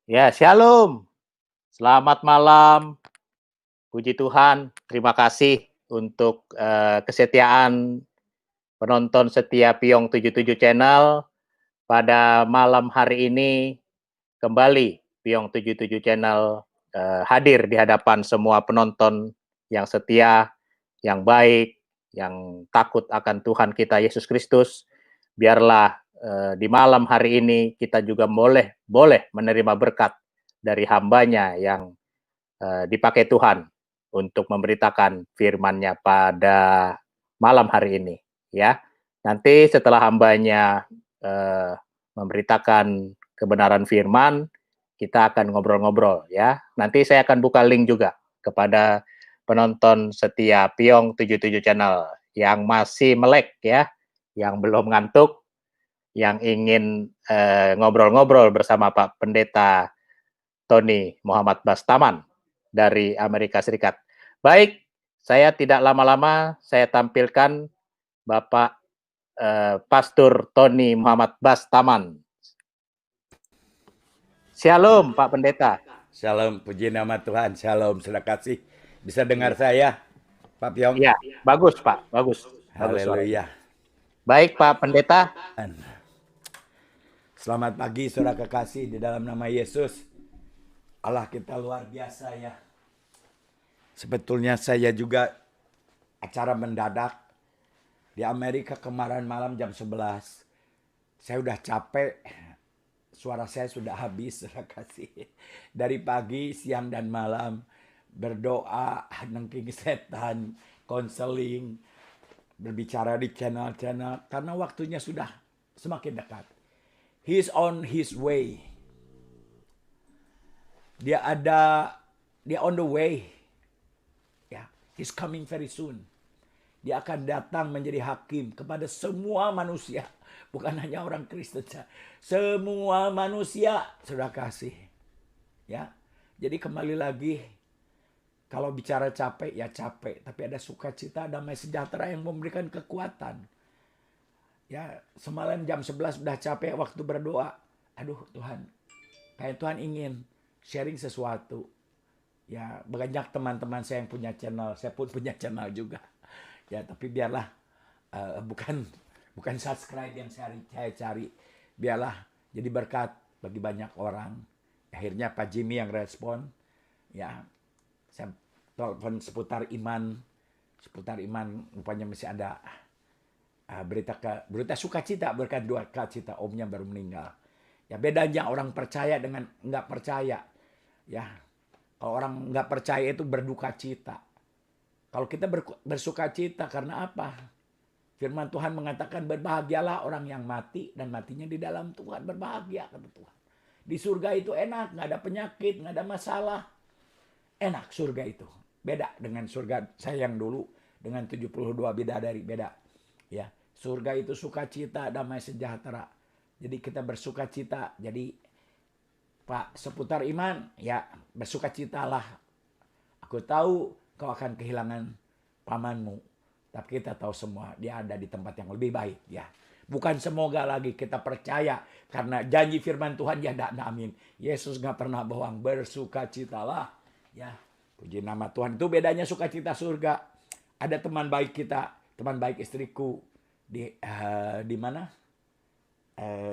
Ya, shalom. Selamat malam. Puji Tuhan. Terima kasih untuk kesetiaan penonton setia Piong 77 Channel. Pada malam hari ini kembali Piong 77 Channel hadir di hadapan semua penonton yang setia, yang baik, yang takut akan Tuhan kita Yesus Kristus. Biarlah di malam hari ini kita juga boleh menerima berkat dari hambanya yang dipakai Tuhan untuk memberitakan firman-Nya pada malam hari ini, ya. Nanti setelah hambanya memberitakan kebenaran firman, kita akan ngobrol-ngobrol, ya. Nanti saya akan buka link juga kepada penonton setia Piong 77 Channel yang masih melek, ya, yang belum ngantuk, yang ingin ngobrol-ngobrol bersama Pak Pendeta Tony Muhammad Bastaman dari Amerika Serikat. Baik, saya tidak lama-lama, saya tampilkan Bapak Pastor Tony Muhammad Bastaman. Shalom, Pak Pendeta. Shalom, puji nama Tuhan. Shalom, sudah kasih. Bisa dengar saya, Pak Pyong? Ya, bagus Pak, bagus. Bagus suaranya. Haleluya. Baik Pak Pendeta. Selamat pagi, saudara kekasih, di dalam nama Yesus. Allah kita luar biasa ya. Sebetulnya saya juga acara mendadak di Amerika kemarin malam jam 11. Saya udah capek, suara saya sudah habis, saudara kasih. Dari pagi, siang, dan malam berdoa, nengking setan, konseling, berbicara di channel-channel karena waktunya sudah semakin dekat. He's on his way. Dia on the way. Ya, he's coming very soon. Dia akan datang menjadi hakim kepada semua manusia, bukan hanya orang Kristen. Semua manusia, sudah kasih. Ya. Jadi kembali lagi, kalau bicara capek ya capek, tapi ada sukacita, damai sejahtera yang memberikan kekuatan. Ya, semalam jam 11 udah capek waktu berdoa. Aduh Tuhan, kayak Tuhan ingin sharing sesuatu. Ya, banyak teman-teman saya yang punya channel, saya pun punya channel juga. Ya, tapi biarlah bukan subscribe yang saya cari. Biarlah jadi berkat bagi banyak orang. Akhirnya Pak Jimmy yang respon. Ya, saya telepon seputar iman. Seputar iman rupanya masih ada berita sukacita, berkat duka-cita, omnya baru meninggal. Ya bedanya orang percaya dengan nggak percaya. Ya, kalau orang nggak percaya itu berduka cita. Kalau kita bersuka cita karena apa? Firman Tuhan mengatakan berbahagialah orang yang mati dan matinya di dalam Tuhan. Berbahagia kata Tuhan. Di surga itu enak, nggak ada penyakit, nggak ada masalah. Enak surga itu. Beda dengan surga saya yang dulu dengan 72 bidadari, beda. Ya, surga itu sukacita, damai sejahtera. Jadi kita bersukacita. Jadi Pak seputar iman, ya bersukacitalah. Aku tahu kau akan kehilangan pamanmu, tapi kita tahu semua dia ada di tempat yang lebih baik. Ya, bukan semoga lagi kita percaya karena janji firman Tuhan ya dan amin. Yesus nggak pernah bohong, bersukacitalah. Ya, puji nama Tuhan. Itu bedanya sukacita surga. Ada teman baik kita, teman baik istriku di mana?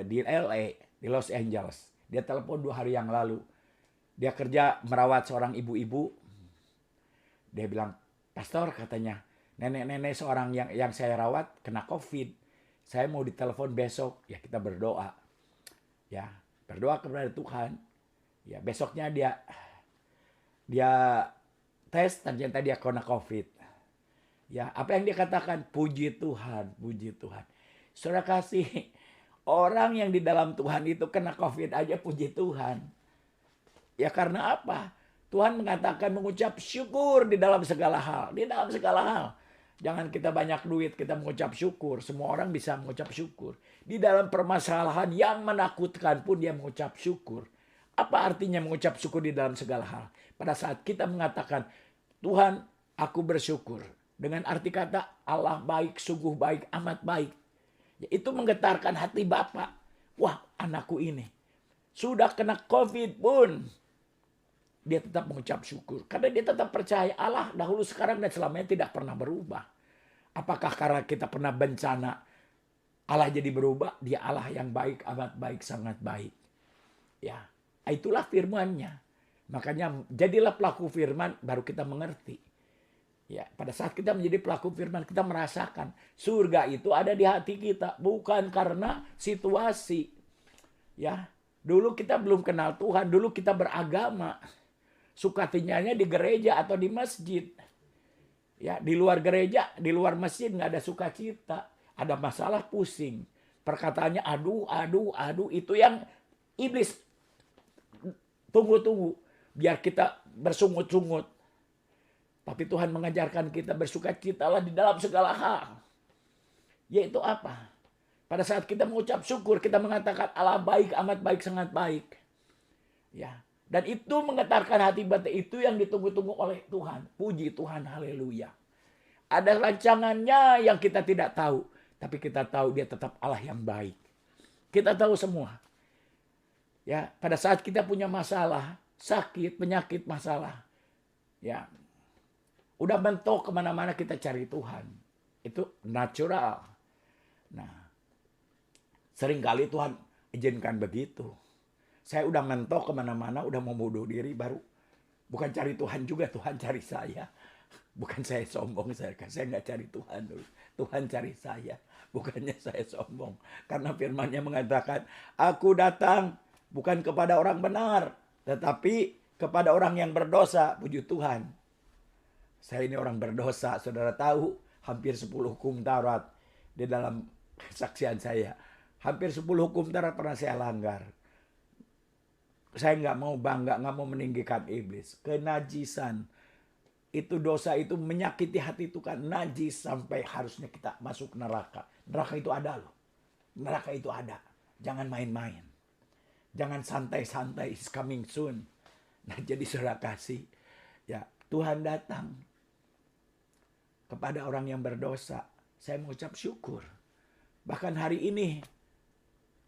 Di LA, di Los Angeles. Dia telepon 2 hari yang lalu. Dia kerja merawat seorang ibu-ibu. Dia bilang, pastor katanya, nenek-nenek seorang yang saya rawat kena COVID. Saya mau ditelepon besok. Ya kita berdoa. Ya berdoa kepada Tuhan. Ya besoknya dia tes, ternyata dia kena COVID. Ya apa yang dia katakan? Puji Tuhan, puji Tuhan. Saudara kasih, orang yang di dalam Tuhan itu kena COVID aja puji Tuhan. Ya karena apa? Tuhan mengatakan mengucap syukur di dalam segala hal. Di dalam segala hal. Jangan kita banyak duit, kita mengucap syukur. Semua orang bisa mengucap syukur. Di dalam permasalahan yang menakutkan pun dia mengucap syukur. Apa artinya mengucap syukur di dalam segala hal? Pada saat kita mengatakan, Tuhan aku bersyukur. Dengan arti kata Allah baik, sungguh baik, amat baik. Itu menggetarkan hati Bapak. Wah, anakku ini. Sudah kena COVID pun dia tetap mengucap syukur. Karena dia tetap percaya Allah dahulu, sekarang, dan selamanya tidak pernah berubah. Apakah karena kita pernah bencana Allah jadi berubah? Dia Allah yang baik, amat baik, sangat baik. Ya, itulah firman-Nya. Makanya jadilah pelaku firman, baru kita mengerti. Ya, pada saat kita menjadi pelaku firman, kita merasakan surga itu ada di hati kita, bukan karena situasi. Ya, dulu kita belum kenal Tuhan, dulu kita beragama, sukacitanya di gereja atau di masjid. Ya, di luar gereja, di luar masjid nggak ada sukacita, ada masalah, pusing. Perkataannya aduh, aduh, aduh, itu yang iblis tunggu-tunggu biar kita bersungut-sungut. Tapi Tuhan mengajarkan kita bersukacitalah di dalam segala hal. Yaitu apa? Pada saat kita mengucap syukur, kita mengatakan Allah baik, amat baik, sangat baik. Ya, dan itu menggetarkan hati batin, itu yang ditunggu-tunggu oleh Tuhan. Puji Tuhan, haleluya. Ada rancangannya yang kita tidak tahu, tapi kita tahu dia tetap Allah yang baik. Kita tahu semua. Ya, pada saat kita punya masalah, sakit, penyakit, masalah, ya, udah mentok kemana-mana kita cari Tuhan. Itu natural. Nah, seringkali Tuhan izinkan begitu. Saya udah mentok kemana-mana, udah mau bunuh diri, baru bukan cari Tuhan juga, Tuhan cari saya. Bukan saya sombong, saya nggak cari Tuhan dulu. Tuhan cari saya, bukannya saya sombong. Karena firman-Nya mengatakan, aku datang bukan kepada orang benar, tetapi kepada orang yang berdosa. Puji Tuhan. Saya ini orang berdosa, saudara tahu, hampir 10 hukum Taurat di dalam kesaksian saya. Hampir 10 hukum Taurat pernah saya langgar. Saya nggak mau bangga, nggak mau meninggikan iblis. Kenajisan, itu dosa itu menyakiti hati itu kan najis sampai harusnya kita masuk neraka. Neraka itu ada loh. Neraka itu ada. Jangan main-main. Jangan santai-santai, it's coming soon. Nah, jadi saudara kasih, ya, Tuhan datang kepada orang yang berdosa. Saya mengucap syukur. Bahkan hari ini,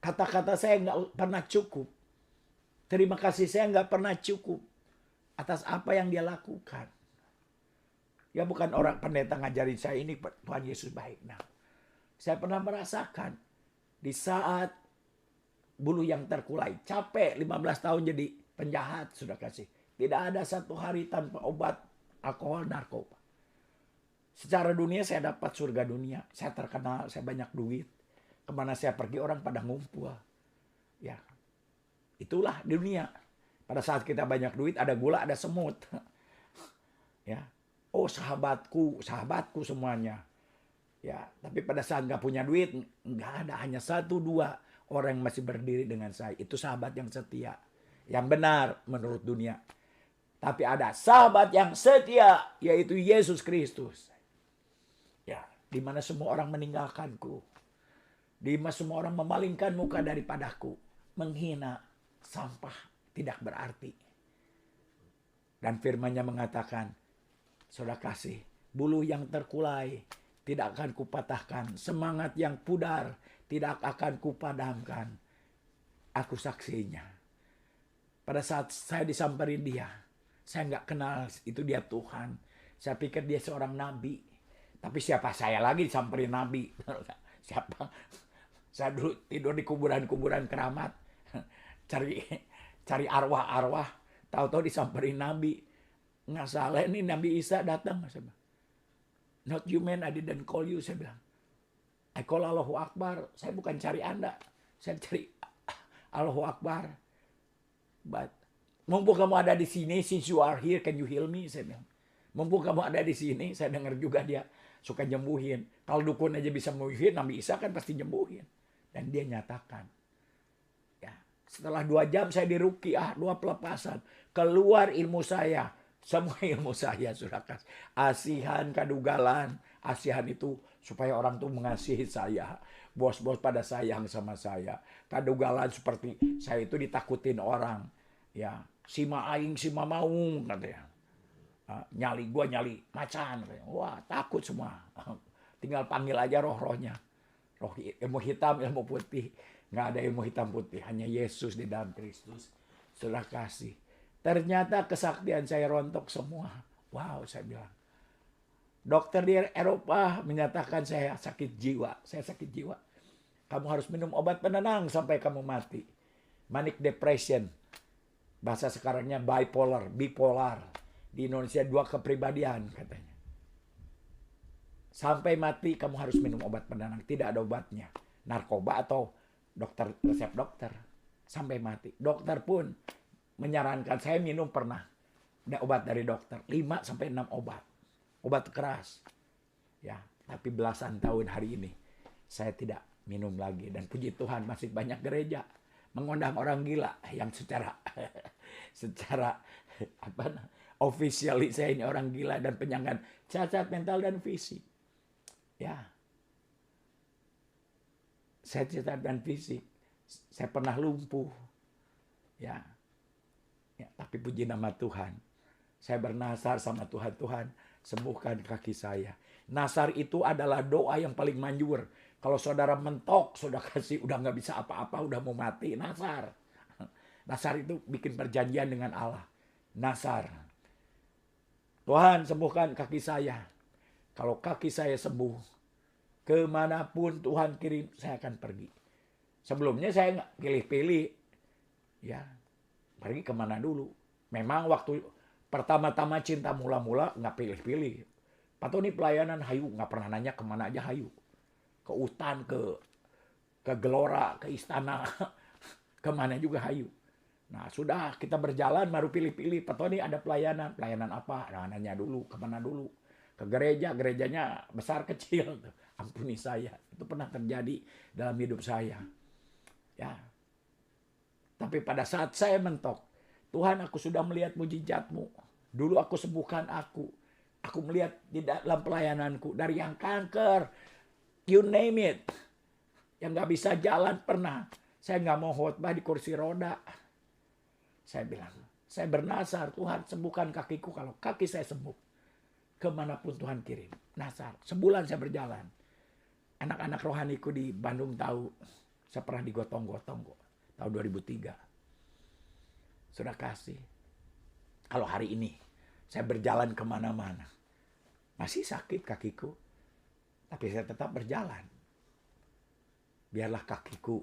kata-kata saya nggak pernah cukup. Terima kasih saya nggak pernah cukup atas apa yang dia lakukan. Ya, bukan orang pendeta ngajarin saya ini Tuhan Yesus baik. Nah, saya pernah merasakan di saat bulu yang terkulai, capek 15 tahun jadi penjahat, sudah kasih. Tidak ada satu hari tanpa obat, alkohol, narkoba. Secara dunia saya dapat surga dunia. Saya terkenal, saya banyak duit. Kemana saya pergi orang pada ngumpul. Ya, itulah dunia. Pada saat kita banyak duit, ada gula, ada semut. Ya, oh sahabatku, sahabatku semuanya. Ya, tapi pada saat nggak punya duit, nggak ada, hanya 1-2 orang yang masih berdiri dengan saya. Itu sahabat yang setia, yang benar menurut dunia. Tapi ada sahabat yang setia, yaitu Yesus Kristus. Ya, di mana semua orang meninggalkanku, di mana semua orang memalingkan muka daripadaku, menghina, sampah, tidak berarti. Dan firman-Nya mengatakan, saudara kasih, bulu yang terkulai tidak akan kupatahkan, semangat yang pudar tidak akan kupadamkan. Aku saksinya. Pada saat saya disamperin dia, saya nggak kenal itu dia Tuhan. Saya pikir dia seorang nabi. Tapi siapa saya lagi disamperin nabi? Siapa? Saya dulu tidur di kuburan-kuburan keramat. Cari arwah-arwah. Tahu-tahu disamperin nabi. Nggak salah ini Nabi Isa datang. Not you man, I didn't call you. Saya bilang. I call Allahu Akbar. Saya bukan cari Anda. Saya cari Allahu Akbar. But mumpung kamu ada di sini, since you are here, can you heal me? Saya bilang. Mumpung kamu ada di sini, saya dengar juga dia suka nyembuhin. Kalau dukun aja bisa nyembuhin, Nabi Isa kan pasti nyembuhin. Dan dia nyatakan. Ya, setelah 2 jam saya diruqyah, 2 pelepasan. Keluar ilmu saya. Semua ilmu saya sudah kasih. Asihan, kadugalan. Asihan itu supaya orang tuh mengasihi saya. Bos-bos pada sayang sama saya. Kadugalan seperti saya itu ditakutin orang. Ya, sima aing, sima maung katanya. Nyali gua nyali macan. Wah, takut semua. Tinggal panggil aja roh-rohnya. Roh ilmu hitam, ilmu putih. Nggak ada ilmu hitam putih, hanya Yesus di dalam Kristus. Saudara kasih. Ternyata kesaktian saya rontok semua. Wow, saya bilang. Dokter di Eropa menyatakan saya sakit jiwa. Saya sakit jiwa. Kamu harus minum obat penenang sampai kamu mati. Manic depression. Bahasa sekarangnya bipolar. Di Indonesia 2 kepribadian katanya. Sampai mati kamu harus minum obat penenang. Tidak ada obatnya. Narkoba atau resep dokter. Sampai mati. Dokter pun menyarankan saya minum pernah. Ada obat dari dokter. 5 sampai 6 obat. Obat keras. Ya, tapi belasan tahun hari ini saya tidak minum lagi. Dan puji Tuhan masih banyak gereja mengundang orang gila yang secara officially saya ini orang gila dan penyakit cacat mental dan fisik. Ya. Saya cacat dan fisik. Saya pernah lumpuh. Ya. Ya, tapi puji nama Tuhan. Saya bernasar sama Tuhan, Tuhan sembuhkan kaki saya. Nasar itu adalah doa yang paling manjur. Kalau saudara mentok, saudara kasih udah nggak bisa apa-apa, udah mau mati, nasar. Nasar itu bikin perjanjian dengan Allah. Nasar. Tuhan sembuhkan kaki saya. Kalau kaki saya sembuh, kemanapun Tuhan kirim, saya akan pergi. Sebelumnya saya nggak pilih-pilih. Ya, pergi kemana dulu. Memang waktu pertama-tama cinta mula-mula nggak pilih-pilih. Pak Tony pelayanan hayu, nggak pernah nanya kemana aja hayu. Ke hutan, ke Gelora, ke istana, kemana juga hayu. Nah sudah kita berjalan baru pilih-pilih. Pak Tony ada pelayanan apa? Nah, nanya dulu, kemana dulu. Ke gereja, gerejanya besar kecil. Ampuni saya, itu pernah terjadi dalam hidup saya. Ya. Tapi pada saat saya mentok, Tuhan aku sudah melihat mujizat-Mu. Dulu aku sembuhkan aku. Aku melihat di dalam pelayananku. Dari yang kanker. You name it. Yang gak bisa jalan pernah. Saya gak mau khotbah di kursi roda. Saya bilang. Saya bernasar. Tuhan sembuhkan kakiku. Kalau kaki saya sembuh. Kemanapun Tuhan kirim. Nasar. Sebulan saya berjalan. Anak-anak rohaniku di Bandung tahu. Saya pernah digotong-gotong kok. Tahun 2003. Sudah kasih. Kalau hari ini saya berjalan kemana-mana. Masih sakit kakiku. Tapi saya tetap berjalan. Biarlah kakiku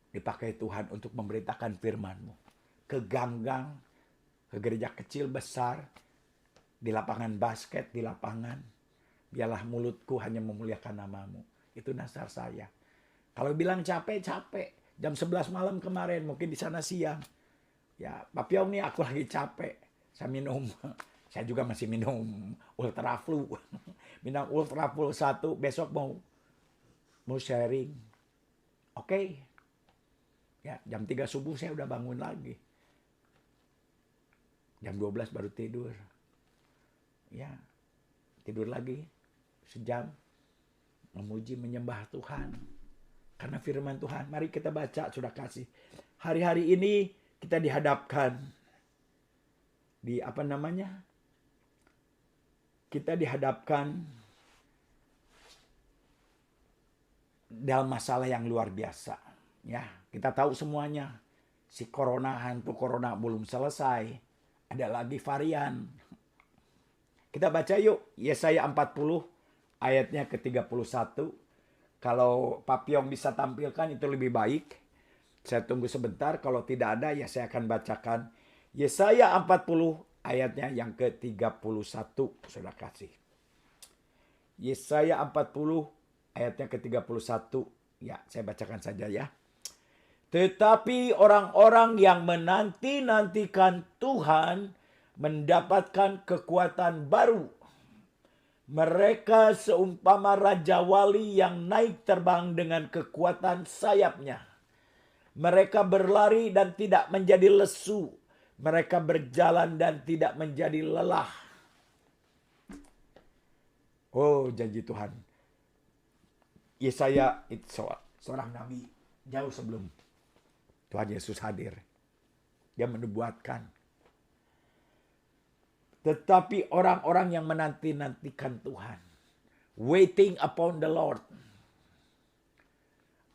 dipakai Tuhan untuk memberitakan firman-Mu. Ke gang-gang, ke gereja kecil besar, di lapangan basket, di lapangan. Biarlah mulutku hanya memuliakan nama-Mu. Itu nasar saya. Kalau bilang capek, capek. Jam 11 malam kemarin, mungkin di sana siang. Ya, Pak Piong nih aku lagi capek. Saya minum, saya juga masih minum Ultra Flu. Minum Ultra Flu 1, besok mau sharing. Oke. Ya, jam 3 subuh saya udah bangun lagi. Jam 12 baru tidur. Ya, tidur lagi sejam. Memuji, menyembah Tuhan. Karena firman Tuhan, mari kita baca, sudah kasih. Hari-hari ini kita dihadapkan di kita dihadapkan dalam masalah yang luar biasa. Ya, kita tahu semuanya. Si hantu corona belum selesai. Ada lagi varian. Kita baca yuk Yesaya 40 ayatnya ke-31. Kalau Pak Piong bisa tampilkan itu lebih baik. Saya tunggu sebentar. Kalau tidak ada ya saya akan bacakan. Yesaya 40 ayatnya yang ke-31. Sudah kasih. Yesaya 40 ayatnya ke-31. Ya, saya bacakan saja ya. Tetapi orang-orang yang menanti-nantikan Tuhan mendapatkan kekuatan baru. Mereka seumpama Raja Wali yang naik terbang dengan kekuatan sayapnya. Mereka berlari dan tidak menjadi lesu. Mereka berjalan dan tidak menjadi lelah. Oh, janji Tuhan. Yesaya itu seorang nabi jauh sebelum Tuhan Yesus hadir. Dia menubuatkan. Tetapi orang-orang yang menanti-nantikan Tuhan. Waiting upon the Lord.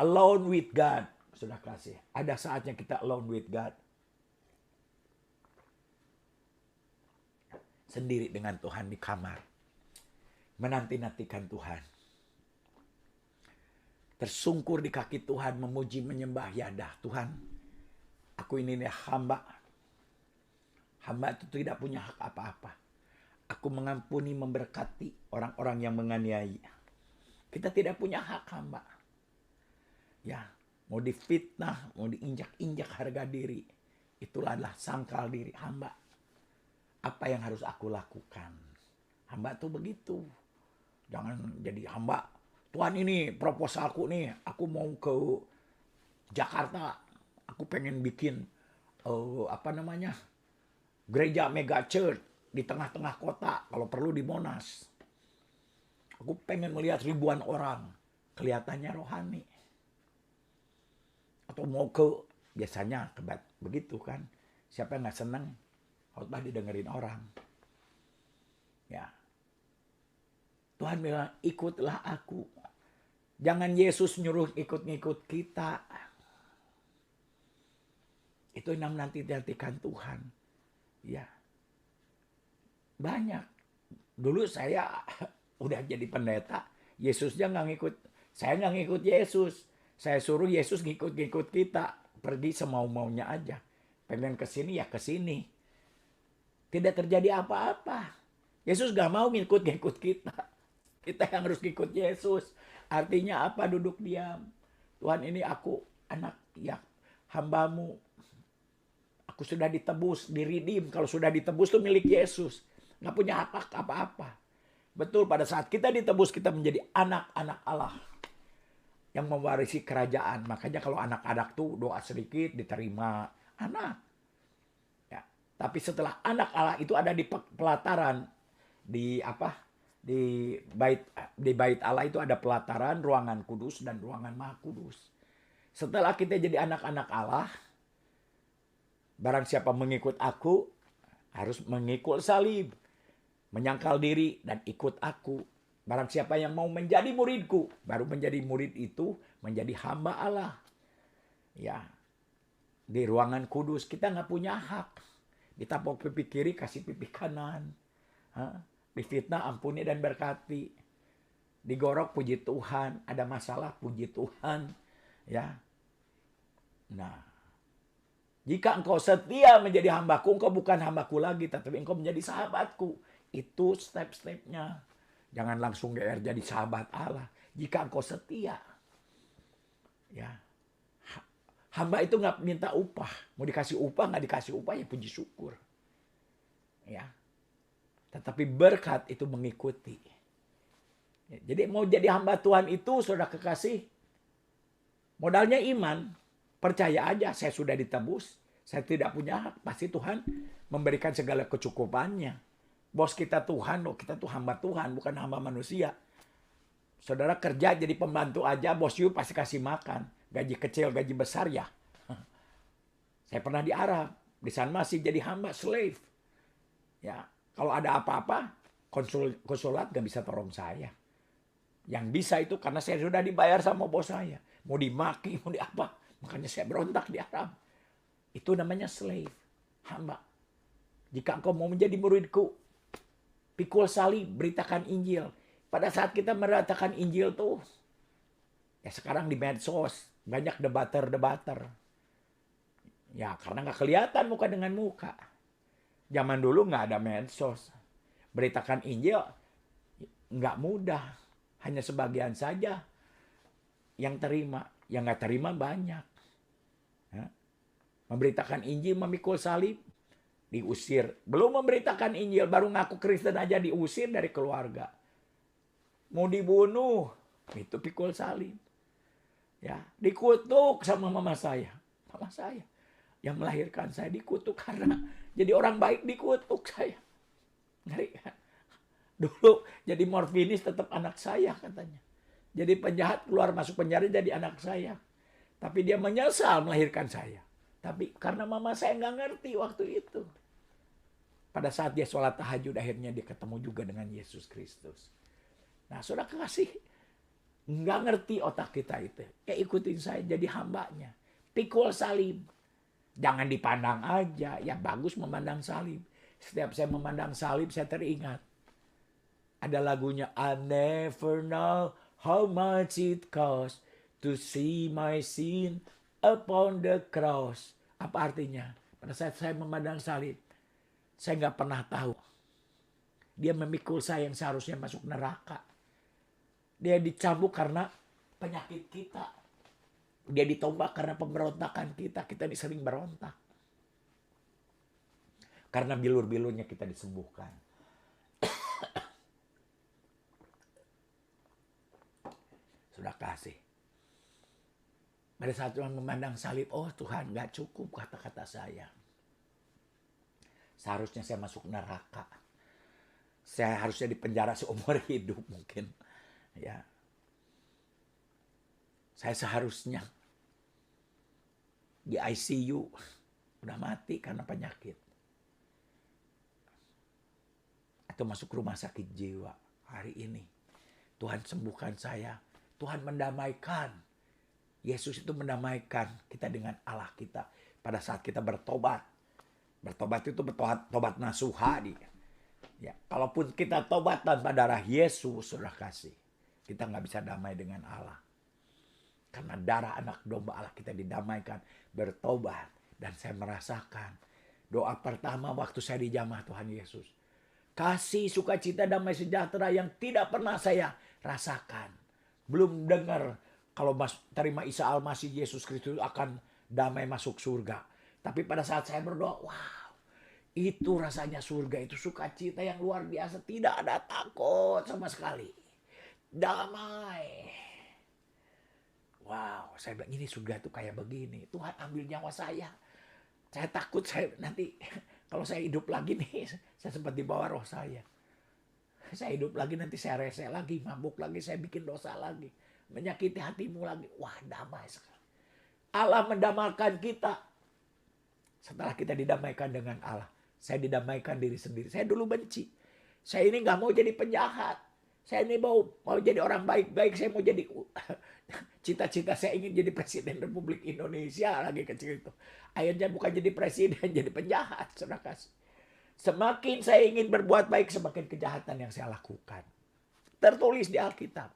Alone with God. Sudah kasih. Ada saatnya kita alone with God. Sendiri dengan Tuhan di kamar. Menanti-nantikan Tuhan. Tersungkur di kaki Tuhan, memuji, menyembah. Ya dah Tuhan, aku ini hamba. Hamba itu tidak punya hak apa-apa. Aku mengampuni, memberkati orang-orang yang menganiaya. Kita tidak punya hak hamba. Ya, mau difitnah, mau diinjak-injak harga diri. Itulah sangkal diri hamba. Apa yang harus aku lakukan? Hamba tuh begitu. Jangan jadi hamba. Tuhan, ini proposalku nih, aku mau ke Jakarta. Aku pengen bikin gereja mega church di tengah-tengah kota, kalau perlu di Monas. Aku pengen melihat ribuan orang, kelihatannya rohani. Atau mau ke, biasanya begitu kan. Siapa yang nggak senang khotbah didengerin orang. Ya. Tuhan bilang, ikutlah aku. Jangan Yesus nyuruh ikut-ngikut kita. Itu yang nanti-nantikan Tuhan. Ya. Banyak. Dulu saya udah jadi pendeta, Yesusnya nggak ngikut. Saya nggak ngikut Yesus. Saya suruh Yesus ngikut-ngikut kita. Pergi semau-maunya aja. Pengen ke sini ya ke sini. Tidak terjadi apa-apa. Yesus nggak mau ngikut-ngikut kita. Kita yang harus ngikut Yesus. Artinya apa? Duduk diam. Tuhan, ini aku anak ya hambamu. Aku sudah ditebus, diridim. Kalau sudah ditebus itu milik Yesus. Nggak punya hak apa-apa. Betul, pada saat kita ditebus, kita menjadi anak-anak Allah. Yang mewarisi kerajaan. Makanya kalau anak-anak tuh doa sedikit diterima. Anak. Ya. Tapi setelah anak Allah itu ada di pelataran. Di bait Allah itu ada pelataran, ruangan kudus dan ruangan maha kudus. Setelah kita jadi anak-anak Allah, barang siapa mengikut aku harus mengikul salib, menyangkal diri dan ikut aku. Barang siapa yang mau menjadi muridku, baru menjadi murid itu menjadi hamba Allah. Ya, di ruangan kudus kita nggak punya hak. Ditapok pipi kiri, kasih pipi kanan. Difitnah, ampuni dan berkati. Digorok, puji Tuhan. Ada masalah, puji Tuhan. Ya. Nah, jika engkau setia menjadi hambaku, engkau bukan hambaku lagi, tetapi engkau menjadi sahabatku. Itu step-stepnya. Jangan langsung jadi sahabat Allah. Jika engkau setia. Ya. Hamba itu nggak minta upah. Mau dikasih upah, nggak dikasih upah, ya puji syukur. Ya. Tetapi berkat itu mengikuti. Jadi mau jadi hamba Tuhan itu, saudara kekasih, modalnya iman. Percaya aja, saya sudah ditebus. Saya tidak punya hak. Pasti Tuhan memberikan segala kecukupannya. Bos kita Tuhan, loh, kita tuh hamba Tuhan, bukan hamba manusia. Saudara kerja jadi pembantu aja, bos you pasti kasih makan. Gaji kecil, gaji besar ya. Saya pernah di Arab. Di sana masih jadi hamba, slave. Ya. Kalau ada apa-apa, konsulat gak bisa tolong saya. Yang bisa itu karena saya sudah dibayar sama bos saya. Mau dimaki, mau di apa. Makanya saya berontak di Arab. Itu namanya slave, hamba. Jika engkau mau menjadi muridku, pikul salib, beritakan Injil. Pada saat kita meratakan Injil tuh, ya sekarang di medsos, banyak debater. Ya karena gak kelihatan muka dengan muka. Zaman dulu nggak ada medsos. Beritakan Injil nggak mudah. Hanya sebagian saja yang terima. Yang nggak terima banyak. Memberitakan Injil, memikul salib, diusir. Belum memberitakan Injil, baru ngaku Kristen aja diusir dari keluarga. Mau dibunuh, itu pikul salib. Ya, dikutuk sama mama saya. Mama saya yang melahirkan saya dikutuk karena jadi orang baik, dikutuk saya. Ngeri kan? Dulu jadi morfinis tetap anak saya katanya. Jadi penjahat keluar masuk penjara jadi anak saya. Tapi dia menyesal melahirkan saya. Tapi karena mama saya nggak ngerti waktu itu. Pada saat dia sholat tahajud akhirnya dia ketemu juga dengan Yesus Kristus. Nah saudara kasih. Nggak ngerti otak kita itu. Ya ikutin saya jadi hambanya. Pikul salib. Jangan dipandang aja. Ya bagus memandang salib. Setiap saya memandang salib saya teringat. Ada lagunya, I never know how much it costs to see my sin upon the cross. Apa artinya? Pada saat saya memandang salib, saya nggak pernah tahu. Dia memikul saya yang seharusnya masuk neraka. Dia dicambuk karena penyakit kita. Dia ditombak karena pemberontakan kita. Kita ini sering berontak. Karena bilur-bilurnya kita disembuhkan. Sudah kasih. Pada saat Tuhan memandang salib, oh Tuhan gak cukup kata-kata saya. Seharusnya saya masuk neraka. Saya harusnya dipenjara seumur hidup mungkin. Ya, saya seharusnya di ICU udah mati karena penyakit, atau masuk rumah sakit jiwa. Hari ini Tuhan sembuhkan saya. Tuhan mendamaikan. Yesus itu mendamaikan kita dengan Allah kita pada saat kita bertobat. Bertobat itu tobat nasuha. Ya, kalaupun kita tobat tanpa darah Yesus, sudah kasih, kita nggak bisa damai dengan Allah. Karena darah anak domba Allah kita didamaikan, bertobat. Dan saya merasakan doa pertama waktu saya dijamah Tuhan Yesus. Kasih, sukacita, damai sejahtera yang tidak pernah saya rasakan. Belum dengar kalau terima Isa Al-Masih Yesus Kristus akan damai masuk surga. Tapi pada saat saya berdoa, wow, itu rasanya surga, itu sukacita yang luar biasa. Tidak ada takut sama sekali. Damai. Wow, saya bilang ini surga itu kayak begini. Tuhan ambil nyawa saya. Saya takut saya nanti kalau saya hidup lagi nih, saya sempat dibawa roh saya. Saya hidup lagi nanti saya rese lagi, mabuk lagi, saya bikin dosa lagi. Menyakiti hatimu lagi. Wah, damai sekali. Allah mendamaikan kita. Setelah kita didamaikan dengan Allah, saya didamaikan diri sendiri. Saya dulu benci. Saya ini gak mau jadi penjahat. Saya ini mau jadi orang baik-baik. Saya mau jadi, cita-cita saya ingin jadi Presiden Republik Indonesia lagi kecil itu. Akhirnya bukan jadi presiden, jadi penjahat. Saudara kasih. Semakin saya ingin berbuat baik, semakin kejahatan yang saya lakukan. Tertulis di Alkitab.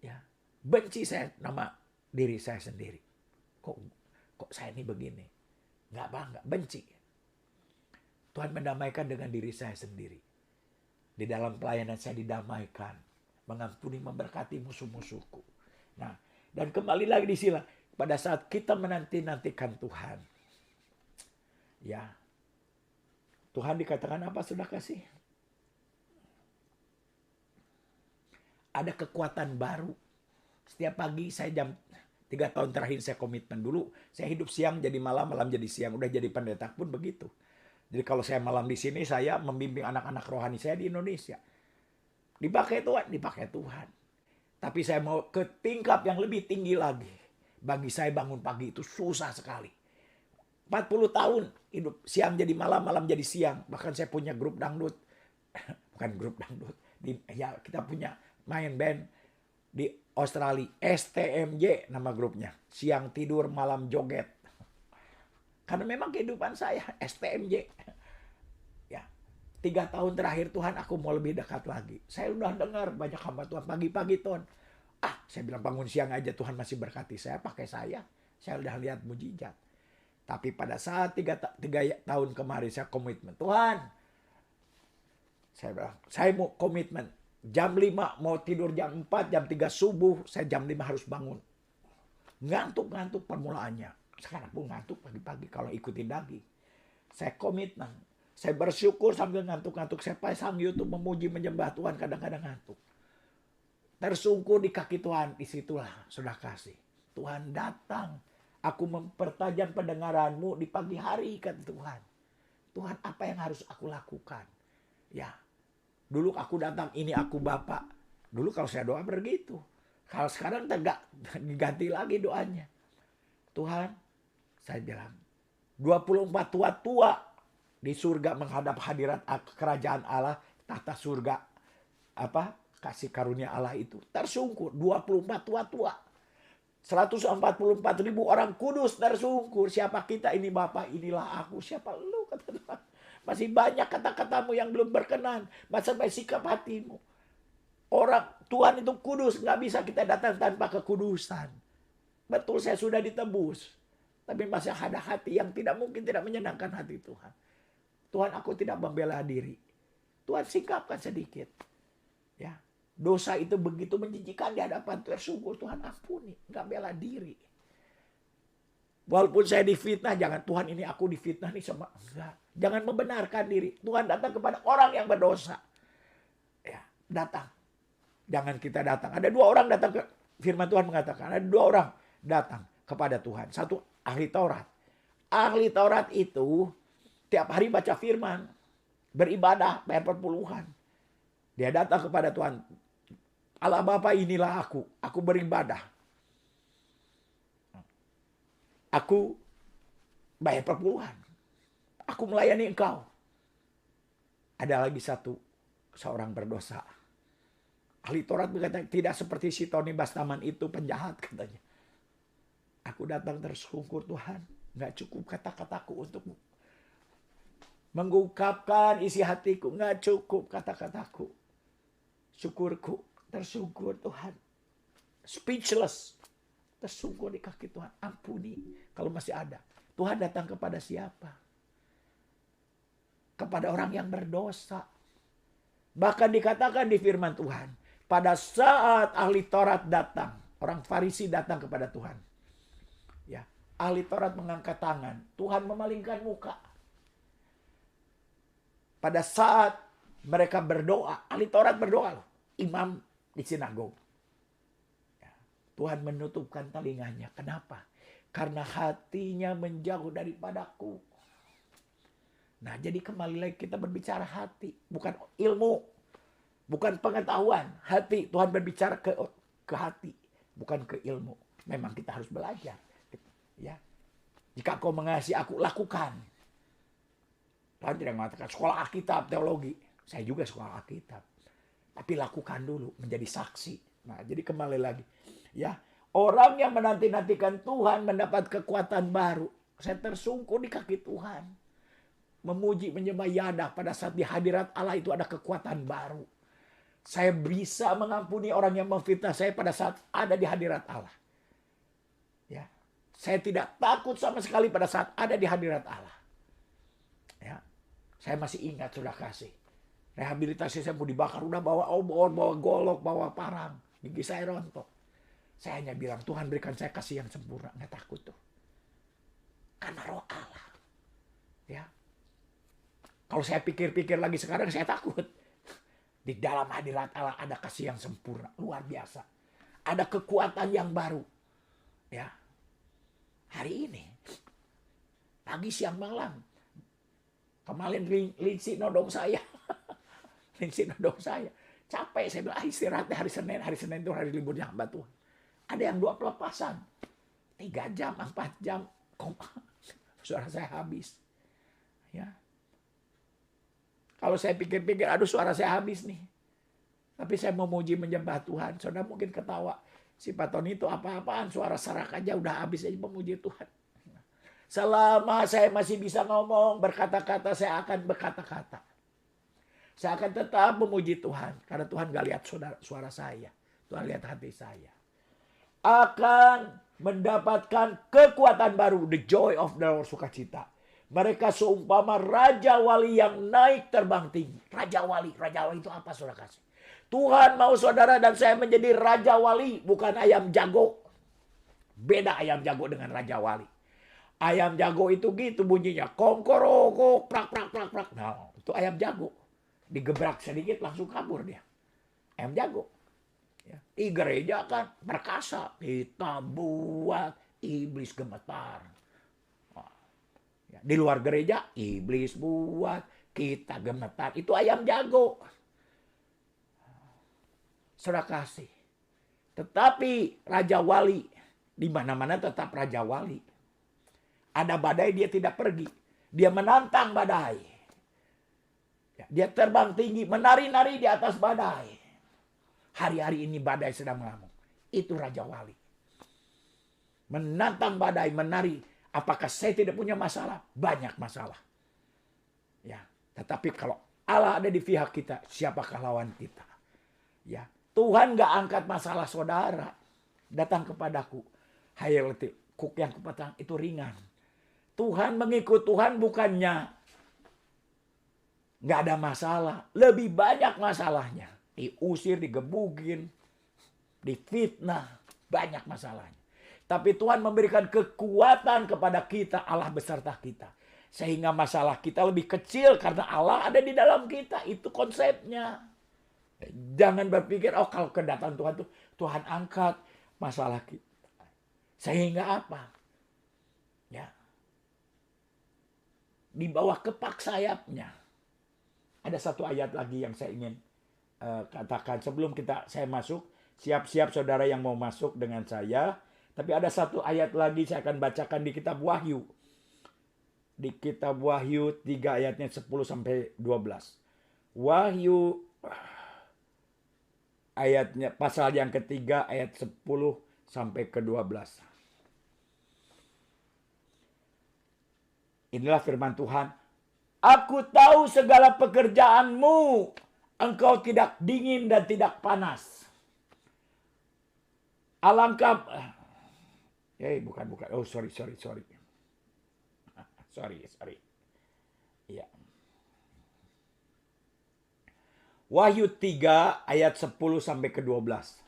Ya, benci saya nama diri saya sendiri. Kok saya ini begini? Nggak bangga, benci. Tuhan mendamaikan dengan diri saya sendiri. Di dalam pelayanan saya didamaikan. Mengampuni, memberkati musuh-musuhku. Nah, dan kembali lagi di sini. Pada saat kita menanti-nantikan Tuhan. Ya, Tuhan dikatakan apa sudah kasih? Ada kekuatan baru. Setiap pagi saya jam 3 tahun terakhir saya komitmen dulu. Saya hidup siang jadi malam, malam jadi siang. Udah jadi pendeta pun begitu. Jadi kalau saya malam di sini, saya membimbing anak-anak rohani saya di Indonesia. Dipakai Tuhan, dipakai Tuhan. Tapi saya mau ke tingkat yang lebih tinggi lagi. Bagi saya bangun pagi itu susah sekali. 40 tahun hidup siang jadi malam, malam jadi siang. Bahkan saya punya grup dangdut. Bukan grup dangdut. Ya, kita punya main band di Australia. STMJ nama grupnya. Siang tidur, malam joget. Karena memang kehidupan saya STMJ. Ya, 3 tahun terakhir Tuhan aku mau lebih dekat lagi. Saya udah dengar banyak hamba Tuhan pagi-pagi Tuhan. Saya bilang bangun siang aja Tuhan masih berkati saya, pakai saya. Saya udah lihat mujizat. Tapi pada saat 3 tahun kemarin saya komitmen. Tuhan, saya bilang, saya mau komitmen. Jam 5 mau tidur jam 4, jam 3 subuh. Saya jam 5 harus bangun. Ngantuk-ngantuk permulaannya. Sekarang pun ngantuk pagi-pagi kalau ikutin lagi. Saya komitmen. Saya bersyukur sambil ngantuk-ngantuk. Saya pasang YouTube memuji menyembah Tuhan, kadang-kadang ngantuk. Tersungkur di kaki Tuhan, disitulah sudah kasih. Tuhan datang. Aku mempertajam pendengaranmu di pagi hari, kata Tuhan. Tuhan, apa yang harus aku lakukan? Ya, dulu aku datang, ini aku Bapak. Dulu kalau saya doa begitu. Kalau sekarang tegak, diganti lagi doanya. Tuhan, saya bilang, 24 tua-tua di surga menghadap hadirat kerajaan Allah, tahta surga, kasih karunia Allah itu tersungkur. 24 tua-tua. 144.000 orang kudus tersungkur. Siapa kita ini Bapak, inilah aku. Siapa lu, kata Tuhan. Masih banyak kata-katamu yang belum berkenan. Sampai sikap hatimu. Orang Tuhan itu kudus. Nggak bisa kita datang tanpa kekudusan. Betul, saya sudah ditebus. Tapi masih ada hati yang tidak mungkin tidak menyenangkan hati Tuhan. Tuhan, aku tidak membela diri. Tuhan singkapkan sedikit. Ya, dosa itu begitu menjijikan di hadapan Tuhan. Sungguh Tuhan ampuni. Nggak bela diri. Walaupun saya difitnah, jangan Tuhan ini aku difitnah nih sama. Enggak. Jangan membenarkan diri. Tuhan datang kepada orang yang berdosa. Ya, datang. Jangan kita datang. Ada 2 orang datang ke firman Tuhan mengatakan. Ada 2 orang datang kepada Tuhan. Satu ahli Taurat. Ahli Taurat itu tiap hari baca firman. Beribadah, bayar perpuluhan. Dia datang kepada Tuhan. Allah Bapa, inilah aku. Aku beribadah. Aku bayar perpuluhan. Aku melayani engkau. Ada lagi seorang berdosa. Ahli Taurat berkata, tidak seperti si Tony Bastaman itu penjahat, katanya. Aku datang tersungkur Tuhan. Nggak cukup kata-kataku untuk mengungkapkan isi hatiku. Nggak cukup kata-kataku. Syukurku tersungkur Tuhan. Speechless. Tersungkur di kaki Tuhan. Ampuni kalau masih ada. Tuhan datang kepada siapa? Kepada orang yang berdosa. Bahkan dikatakan di firman Tuhan. Pada saat ahli Taurat datang. Orang Farisi datang kepada Tuhan. Ya, ahli Taurat mengangkat tangan. Tuhan memalingkan muka. Pada saat mereka berdoa. Ahli Taurat berdoa. Imam di sinagog. Ya, Tuhan menutupkan telinganya. Kenapa? Karena hatinya menjauh daripadaku. Nah, jadi kembali lagi kita berbicara hati, bukan ilmu, bukan pengetahuan. Hati, Tuhan berbicara ke hati, bukan ke ilmu. Memang kita harus belajar. Ya, jika kau mengasihi aku, lakukan. Tuhan tidak mengatakan sekolah Alkitab, teologi. Saya juga sekolah Alkitab. Tapi lakukan dulu, menjadi saksi. Nah, jadi kembali lagi. Ya, orang yang menanti-nantikan Tuhan mendapat kekuatan baru. Saya tersungkur di kaki Tuhan. Memuji, menyembah Yadah pada saat di hadirat Allah itu ada kekuatan baru. Saya bisa mengampuni orang yang memfitnah saya pada saat ada di hadirat Allah. Ya, saya tidak takut sama sekali pada saat ada di hadirat Allah. Ya, saya masih ingat sudah kasih. Rehabilitasi saya mau dibakar, udah bawa obor, bawa golok, bawa parang, gigi saya rontok. Saya hanya bilang, Tuhan berikan saya kasih yang sempurna, nggak takut tuh. Karena roh Allah. Ya. Kalau saya pikir-pikir lagi sekarang saya takut. Di dalam hadirat Allah ada kasih yang sempurna, luar biasa. Ada kekuatan yang baru. Ya. Hari ini, pagi siang malam, kemarin Lindsay nodong saya. Lindsay nodong saya. Capek, saya bilang istirahatnya hari Senin. Hari Senin itu hari liburnya hamba Tuhan. Ada yang 2 pelepasan. 3 jam, 4 jam. Suara saya habis. Ya. Kalau saya pikir-pikir, aduh suara saya habis nih. Tapi saya memuji menyembah Tuhan. Saudara mungkin ketawa. Si Pak Tony itu apa-apaan. Suara serak aja udah habis aja memuji Tuhan. Selama saya masih bisa ngomong, berkata-kata, saya akan berkata-kata. Saya akan tetap memuji Tuhan. Karena Tuhan gak lihat suara saya. Tuhan lihat hati saya. Akan mendapatkan kekuatan baru. The joy of the Lord, sukacita. Mereka seumpama Raja Wali yang naik terbang tinggi. Raja Wali itu apa saudara kasih? Tuhan mau saudara dan saya menjadi Raja Wali. Bukan ayam jago. Beda ayam jago dengan Raja Wali. Ayam jago itu gitu bunyinya. Kongkoroko, prak, prak, prak, prak. Nah, itu ayam jago. Digebrak sedikit langsung kabur dia. Ayam jago. Ya. Di gereja kan perkasa. Kita buat iblis gemetar. Di luar gereja, iblis buat, kita gemetar. Itu ayam jago. Saudara kasih. Tetapi Raja Wali, di mana-mana tetap Raja Wali. Ada badai dia tidak pergi. Dia menantang badai. Dia terbang tinggi, menari-nari di atas badai. Hari-hari ini badai sedang mengamuk. Itu Raja Wali. Menantang badai, menari. Apakah saya tidak punya masalah? Banyak masalah. Ya, tetapi kalau Allah ada di pihak kita, siapakah lawan kita? Ya, Tuhan gak angkat masalah saudara. Datang kepadaku. Hai kuk yang kupatang itu ringan. Tuhan mengikut Tuhan bukannya gak ada masalah. Lebih banyak masalahnya. Diusir, digebugin, difitnah. Banyak masalahnya. Tapi Tuhan memberikan kekuatan kepada kita. Allah beserta kita. Sehingga masalah kita lebih kecil karena Allah ada di dalam kita. Itu konsepnya. Jangan berpikir, oh kalau kedatangan Tuhan tuh Tuhan angkat masalah kita. Sehingga apa? Ya. Di bawah kepak sayapnya. Ada satu ayat lagi yang saya ingin katakan sebelum saya masuk. Siap-siap saudara yang mau masuk dengan saya. Tapi ada satu ayat lagi saya akan bacakan di kitab Wahyu. Di kitab Wahyu 3 ayatnya 10 sampai 12. Wahyu ayatnya pasal yang ketiga ayat 10 sampai ke 12. Inilah firman Tuhan. Aku tahu segala pekerjaanmu. Engkau tidak dingin dan tidak panas. Alangkah bukan. Oh, sorry. Sorry. Iya. Wahyu 3 ayat 10 sampai ke 12.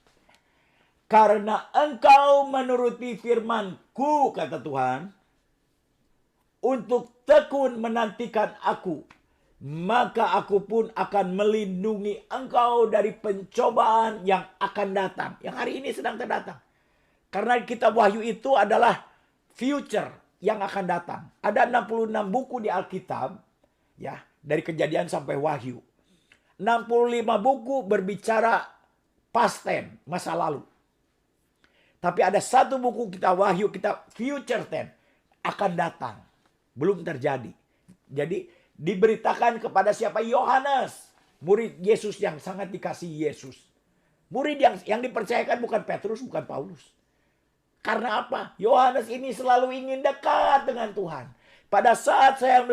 Karena engkau menuruti firman-Ku, kata Tuhan, untuk tekun menantikan aku, maka aku pun akan melindungi engkau dari pencobaan yang akan datang. Yang hari ini sedang terdatang. Karena kitab Wahyu itu adalah future yang akan datang. Ada 66 buku di Alkitab, ya, dari Kejadian sampai Wahyu. 65 buku berbicara past tense, masa lalu. Tapi ada satu buku kitab Wahyu, kitab future tense, akan datang. Belum terjadi. Jadi diberitakan kepada siapa? Yohanes, murid Yesus yang sangat dikasihi Yesus. Murid yang dipercayakan bukan Petrus, bukan Paulus. Karena apa? Yohanes ini selalu ingin dekat dengan Tuhan. Pada saat saya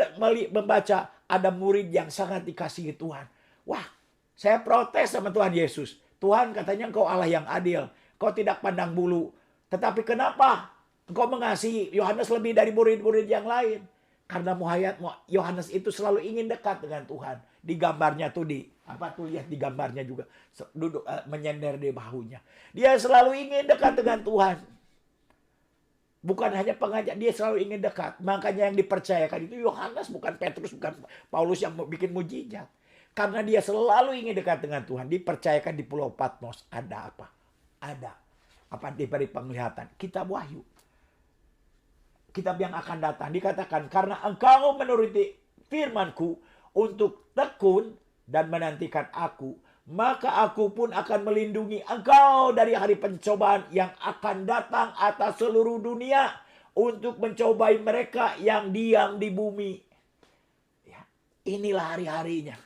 membaca ada murid yang sangat dikasihi Tuhan. Wah, saya protes sama Tuhan Yesus. Tuhan katanya engkau Allah yang adil. Kau tidak pandang bulu. Tetapi kenapa engkau mengasihi Yohanes lebih dari murid-murid yang lain? Karena Yohanes itu selalu ingin dekat dengan Tuhan. Di gambarnya tuh lihat di gambarnya juga duduk menyender di bahunya. Dia selalu ingin dekat dengan Tuhan. Bukan hanya pengajar, dia selalu ingin dekat. Makanya yang dipercayakan itu Yohanes, bukan Petrus, bukan Paulus yang bikin mujizat. Karena dia selalu ingin dekat dengan Tuhan. Dipercayakan di Pulau Patmos. Ada apa? Ada apa diberi penglihatan? Kitab Wahyu. Kitab yang akan datang. Dikatakan, karena engkau menuruti firman-Ku untuk tekun dan menantikan aku, maka aku pun akan melindungi engkau dari hari pencobaan yang akan datang atas seluruh dunia untuk mencobai mereka yang diam di bumi. Ya, inilah hari-harinya.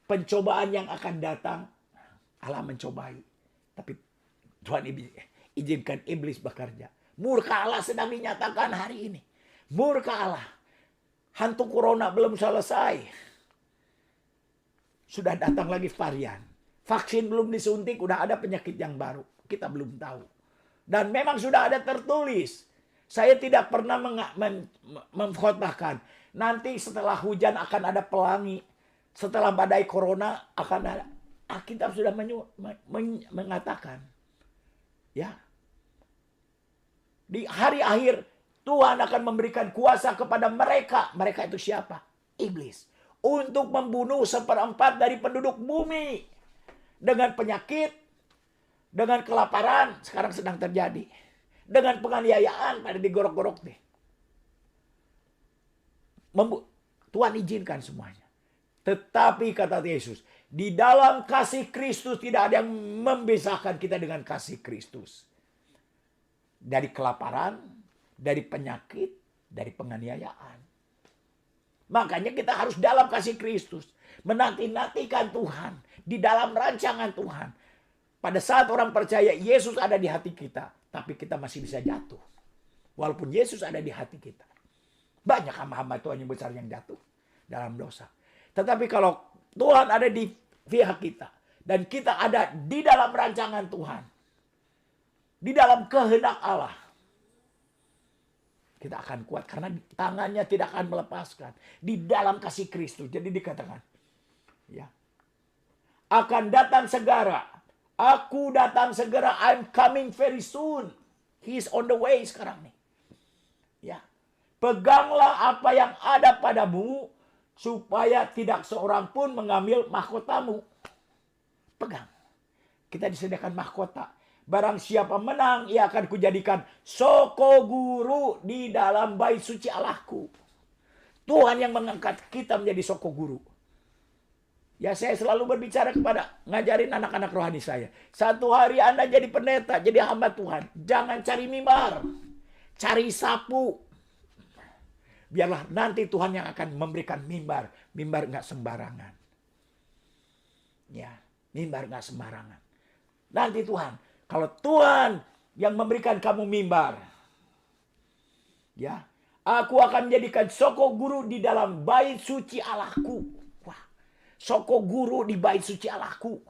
Pencobaan yang akan datang, Allah mencobai. Tapi Tuhan izinkan iblis bekerja. Murka Allah sedang dinyatakan hari ini. Murka Allah. Hantu corona belum selesai. Sudah datang lagi varian. Vaksin belum disuntik, udah ada penyakit yang baru. Kita belum tahu. Dan memang sudah ada tertulis. Saya tidak pernah memkhotbahkan. Nanti setelah hujan akan ada pelangi. Setelah badai corona akan ada. Alkitab sudah mengatakan. Ya. Di hari akhir Tuhan akan memberikan kuasa kepada mereka. Mereka itu siapa? Iblis. Untuk membunuh 1/4 dari penduduk bumi. Dengan penyakit. Dengan kelaparan. Sekarang sedang terjadi. Dengan penganiayaan pada digorok-gorok deh. Tuhan izinkan semuanya. Tetapi kata Yesus. Di dalam kasih Kristus tidak ada yang memisahkan kita dengan kasih Kristus. Dari kelaparan. Dari penyakit. Dari penganiayaan. Makanya kita harus dalam kasih Kristus. Menanti-nantikan Tuhan. Di dalam rancangan Tuhan. Pada saat orang percaya Yesus ada di hati kita. Tapi kita masih bisa jatuh. Walaupun Yesus ada di hati kita. Banyak hamba-hamba Tuhan yang besar yang jatuh dalam dosa. Tetapi kalau Tuhan ada di pihak kita. Dan kita ada di dalam rancangan Tuhan. Di dalam kehendak Allah. Kita akan kuat karena tangannya tidak akan melepaskan. Di dalam kasih Kristus. Jadi dikatakan. Ya. Akan datang segera. Aku datang segera. I'm coming very soon. He's on the way sekarang nih. Ya. Peganglah apa yang ada padamu. Supaya tidak seorang pun mengambil mahkotamu. Pegang. Kita disediakan mahkota. Barang siapa menang, ia akan kujadikan soko guru di dalam bait suci Allahku. Tuhan yang mengangkat kita menjadi soko guru. Ya, saya selalu berbicara ngajarin anak-anak rohani saya. Satu hari Anda jadi pendeta, jadi hamba Tuhan. Jangan cari mimbar. Cari sapu. Biarlah nanti Tuhan yang akan memberikan mimbar. Mimbar nggak sembarangan. Ya, mimbar nggak sembarangan. Nanti Tuhan. Kalau Tuhan yang memberikan kamu mimbar. Ya. Aku akan menjadikan soko guru di dalam bait suci Allahku. Wah. Soko guru di bait suci Allahku.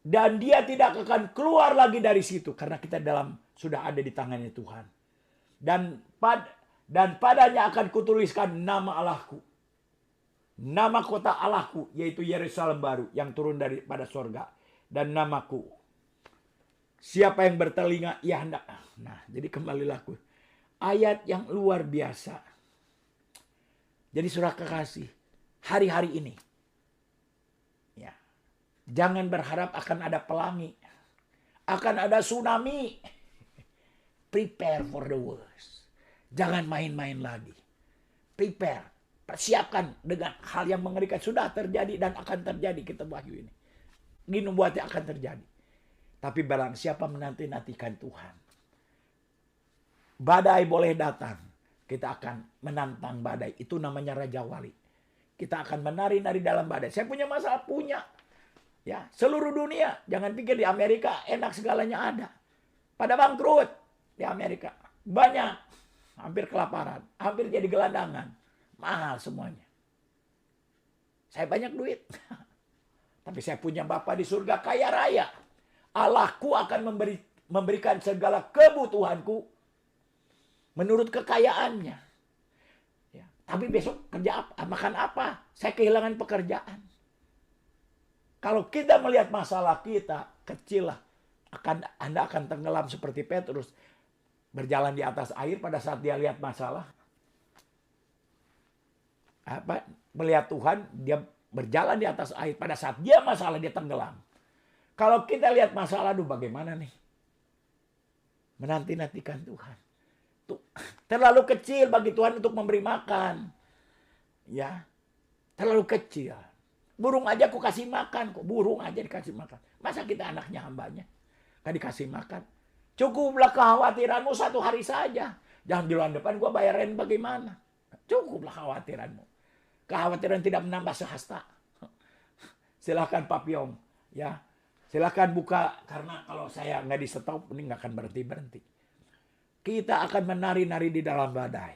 Dan dia tidak akan keluar lagi dari situ. Karena kita sudah ada di tangannya Tuhan. Dan padanya akan kutuliskan nama Allahku. Nama kota Allahku, yaitu Yerusalem baru yang turun daripada sorga. Dan namaku. Siapa yang bertelinga, ia hendak. Nah, jadi kembali laku. Ayat yang luar biasa. Jadi saudara kekasih, hari-hari ini. Ya, jangan berharap akan ada pelangi. Akan ada tsunami. Prepare for the worst. Jangan main-main lagi. Prepare. Persiapkan dengan hal yang mengerikan. Sudah terjadi dan akan terjadi kitab Wahyu ini. Ini nubuatnya akan terjadi. Tapi barang siapa menanti-nantikan Tuhan. Badai boleh datang. Kita akan menantang badai. Itu namanya Raja Wali. Kita akan menari-nari dalam badai. Saya punya masalah, punya. Ya, seluruh dunia. Jangan pikir di Amerika enak segalanya ada. Pada bangkrut di Amerika. Banyak. Hampir kelaparan. Hampir jadi gelandangan. Mahal semuanya. Saya banyak duit. Tapi saya punya Bapa di surga kaya raya. Allahku akan memberikan segala kebutuhanku menurut kekayaannya. Ya. Tapi besok kerja apa? Makan apa? Saya kehilangan pekerjaan. Kalau kita melihat masalah kita kecil lah. Anda akan tenggelam seperti Petrus. Berjalan di atas air pada saat dia lihat masalah. Melihat Tuhan, dia berjalan di atas air. Pada saat dia masalah, dia tenggelam. Kalau kita lihat masalah, aduh bagaimana nih? Menanti-nantikan Tuhan. Terlalu kecil bagi Tuhan untuk memberi makan. Ya, terlalu kecil. Burung aja aku kasih makan kok. Burung aja dikasih makan. Masa kita anaknya hambanya? Gak dikasih makan. Cukuplah kekhawatiranmu satu hari saja. Jangan di bulan depan gua bayarin bagaimana. Cukuplah khawatiranmu. Kekhawatiran tidak menambah sehasta. Silakan Pak Piong, ya. Silakan buka, karena kalau saya nggak di stop ini nggak akan berhenti. Kita akan menari-nari di dalam badai.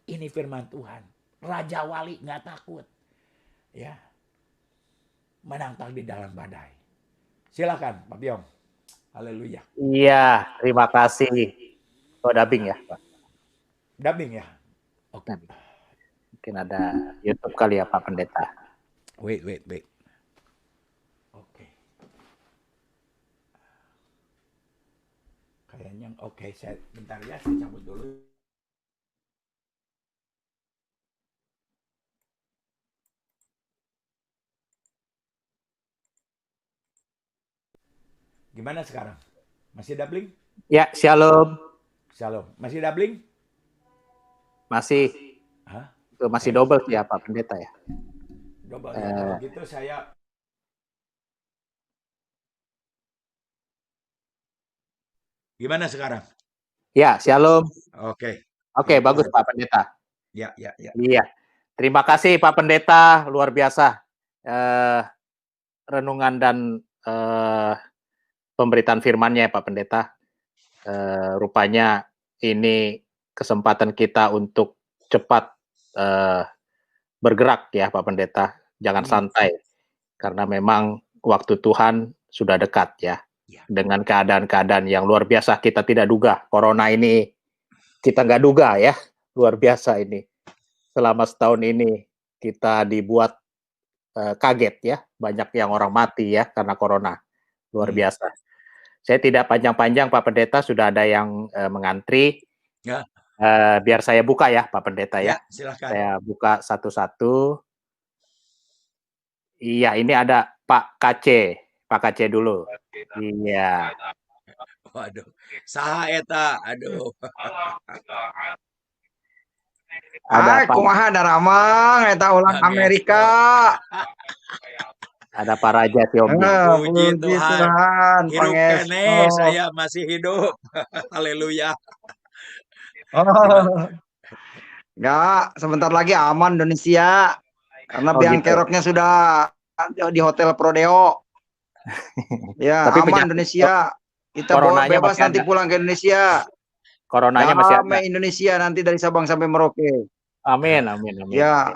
Ini firman Tuhan. Raja Wali nggak takut, ya. Menantang di dalam badai. Silakan Pak Piong. Haleluya. Iya, terima kasih. Oh, dubbing ya, Pak? Dubbing ya. Oke. Mungkin ada YouTube kali ya, Pak Pendeta. Wait. Oke. Kayaknya oke. Saya bentar ya, saya cabut dulu. Gimana sekarang? Masih doubling? Ya, shalom. Shalom. Masih doubling? Masih. Hah? Masih double ya Pak Pendeta ya? Double ya. Kalau gitu saya... Gimana sekarang? Ya, shalom. Oke. Oke, Puji bagus Tuhan. Pak Pendeta. Ya, ya, ya. Iya. Terima kasih Pak Pendeta, luar biasa. Renungan dan pemberitaan firman-Nya ya Pak Pendeta. Rupanya ini kesempatan kita untuk cepat bergerak ya Pak Pendeta. Jangan santai. Karena memang waktu Tuhan sudah dekat ya. Ya. Dengan keadaan-keadaan yang luar biasa kita tidak duga. Corona ini kita nggak duga ya. Luar biasa ini. Selama setahun ini kita dibuat kaget ya. Banyak yang orang mati ya karena corona. Luar biasa. Saya tidak panjang-panjang Pak Pendeta, sudah ada yang mengantri. Ya. Biar saya buka ya Pak Pendeta ya. Ya, silakan. Saya buka satu-satu. Iya, ini ada Pak KC. Pak KC dulu. Iya. Waduh. Saha eta? Aduh. Ada Pak, kumaha daramang eta ulang Amerika. Ada Pak Raja Siomi. Puji Puji Tuhan. Tuhan, Hidup pangestu. kene, saya masih hidup. Haleluya. Enggak, sebentar lagi aman Indonesia. Karena biang gitu. keroknya sudah di Hotel Prodeo. Ya, Tapi aman Indonesia. Kita bebas nanti pulang ke Indonesia. Coronanya masih ada. Damai Indonesia nanti dari Sabang sampai Merauke. Amin, amin, amin. Ya.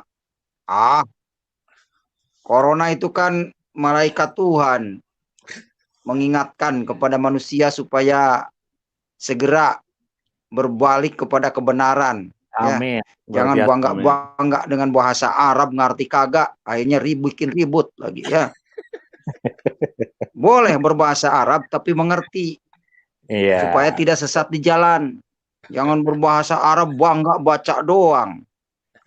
Corona itu kan malaikat Tuhan mengingatkan kepada manusia supaya segera berbalik kepada kebenaran. Amin. Ya. Jangan bangga dengan bahasa Arab ngerti kagak, akhirnya bikin ribut lagi ya. Boleh berbahasa Arab tapi mengerti. Iya. Supaya tidak sesat di jalan. Jangan berbahasa Arab bangga baca doang.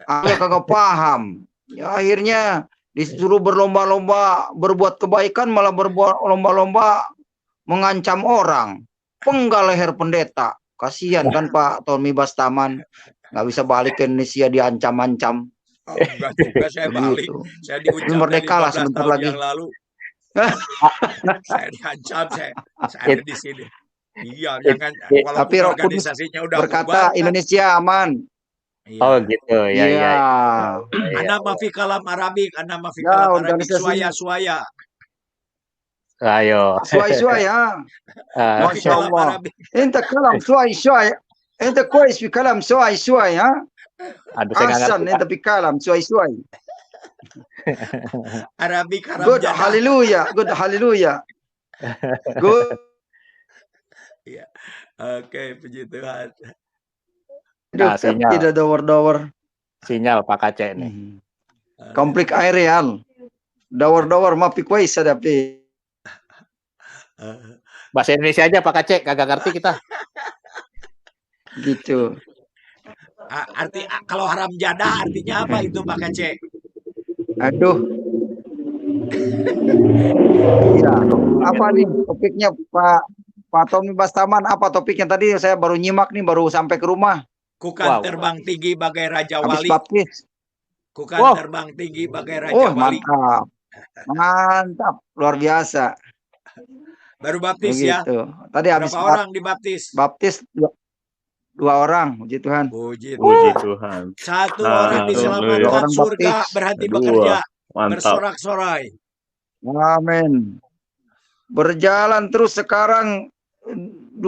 Akhirnya kagak paham. Ya, akhirnya disuruh berlomba-lomba berbuat kebaikan malah berbuat lomba-lomba mengancam orang. Penggal leher pendeta. Kasihan kan Pak Tommy Bastaman. Nggak bisa balik ke Indonesia diancam-ancam. Oh, enggak juga saya balik. Saya diucapkan merdeka lah sebentar lagi. Yang lalu. Saya diancam, saya ada di sini. Iya, jangan. Tapi Roh Kudus organisasinya udah berkata bubar, Indonesia aman. Iya. Oh gitu, ya, ya. Ana mafi kalam Arabik, ana mafi kalam Arabik, suaya. Ayo. Suaya. Masya Allah. Ente kalam suaya. Ente kuis fi kalam suaya. Asan ente fi kalam suaya. Arabik haram Good, jadah. haleluya. Good. Iya. Oke, puji Tuhan. Sinyal. Tidak dawar-dawar. Sinyal Pak KC nih. Konflik aerial. Dawar-dawar mapi kuis tapi. Bahasa Indonesia aja Pak KC, kagak ngerti kita. Gitu. Kalau haram jadah artinya apa itu Pak KC? Aduh. Iya. Apa nih topiknya Pak Tommy Bastaman? Apa topiknya tadi? Saya baru nyimak nih, baru sampai ke rumah. Kukan terbang tinggi bagai Raja Wali. Kukan terbang tinggi bagai Raja Wali. Mantap. Luar biasa. Baru baptis begitu. Ya. Tadi habis berapa orang dibaptis? Baptis 2 orang. Puji Tuhan. Puji Tuhan. 1 orang diselamatkan surga berhenti bekerja. Bersorak-sorai. Amin. Berjalan terus sekarang 1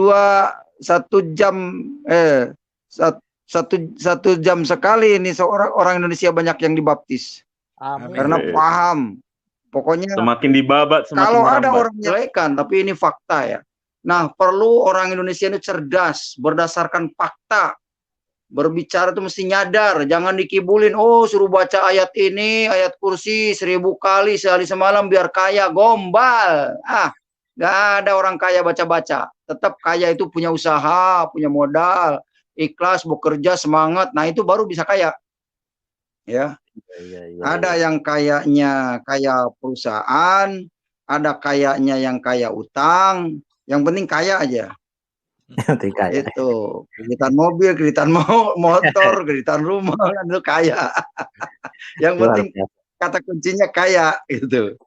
jam sekali ini orang Indonesia banyak yang dibaptis. Amin. Karena paham. Pokoknya semakin dibabat semakin kalau merambat. ada orang menyelekan, tapi ini fakta ya. Nah, perlu orang Indonesia ini cerdas berdasarkan fakta. Berbicara itu mesti nyadar, jangan dikibulin. Oh, suruh baca ayat ini, ayat kursi 1000 kali sehari semalam biar kaya. Gombal. Nggak ada orang kaya baca-baca. Tetap kaya itu punya usaha, punya modal, ikhlas, bekerja, semangat. Nah, itu baru bisa kaya. Ya. Ada yang kayaknya kaya perusahaan, ada kayaknya yang kaya utang. Yang penting kaya aja. Itu kreditan mobil, kreditan motor, kreditan rumah, itu kaya. Yang penting kata kuncinya kaya gitu.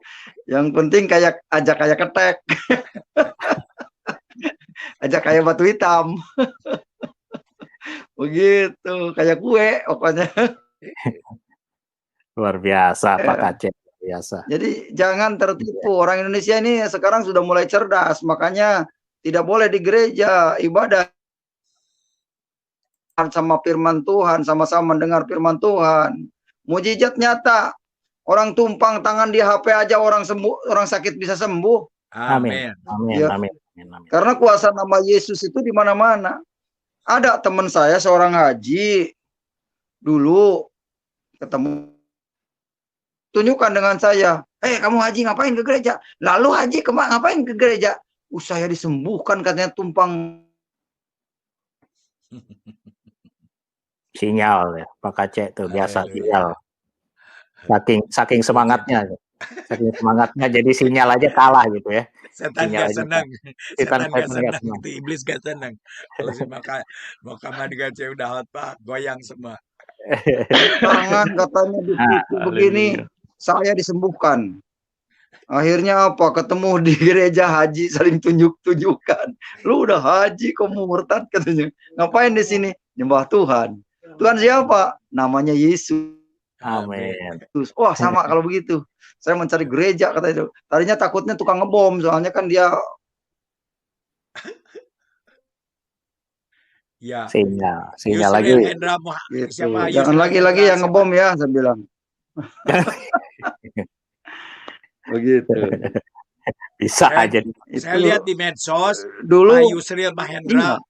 Yang penting kayak aja kayak ketek. Aja kayak batu hitam. Begitu, kayak kue pokoknya. Luar biasa Pak Ya. Aceh, luar biasa. Jadi jangan tertipu. Orang Indonesia ini sekarang sudah mulai cerdas, makanya tidak boleh di gereja ibadah sama firman Tuhan, sama-sama mendengar firman Tuhan. Mujizat nyata. Orang tumpang tangan di HP aja orang sembuh, orang sakit bisa sembuh. Amin. Amin. Amin. Ya. Amin. Amin. Amin. Karena kuasa nama Yesus itu di mana-mana. Ada teman saya seorang haji dulu ketemu, tunjukkan dengan saya, kamu haji ngapain ke gereja? Lalu haji ngapain ke gereja? Saya disembuhkan katanya tumpang. Sinyal ya Pak Aceh tuh biasa Haleluya. sinyal. Saking semangatnya. Saking semangatnya jadi sinyal aja kalah gitu ya. Setan Sinyal gak aja senang. Setan Setan gak nggak senang. Itu iblis gak senang. Kalau si Muhammad Aceh udah hot Pak, goyang semua. Tangan katanya dipukul begini, saya disembuhkan. Akhirnya apa? Ketemu di gereja haji saling tunjuk-tunjukkan. Lu udah haji kok murtad katanya. Ngapain di sini? Nyembah Tuhan. Tuhan siapa? Namanya Yesus. Amin. Wah, sama kalau begitu. Saya mencari gereja kata itu. Tadinya takutnya tukang ngebom, soalnya kan dia Ya. Sinyal lagi. gitu. Siapa? Jangan Yusril lagi Hendra, yang ngebom ya, saya bilang. Begitu. Bisa aja. Saya lihat di medsos Dulu Pak Yusril Mahendra. iya.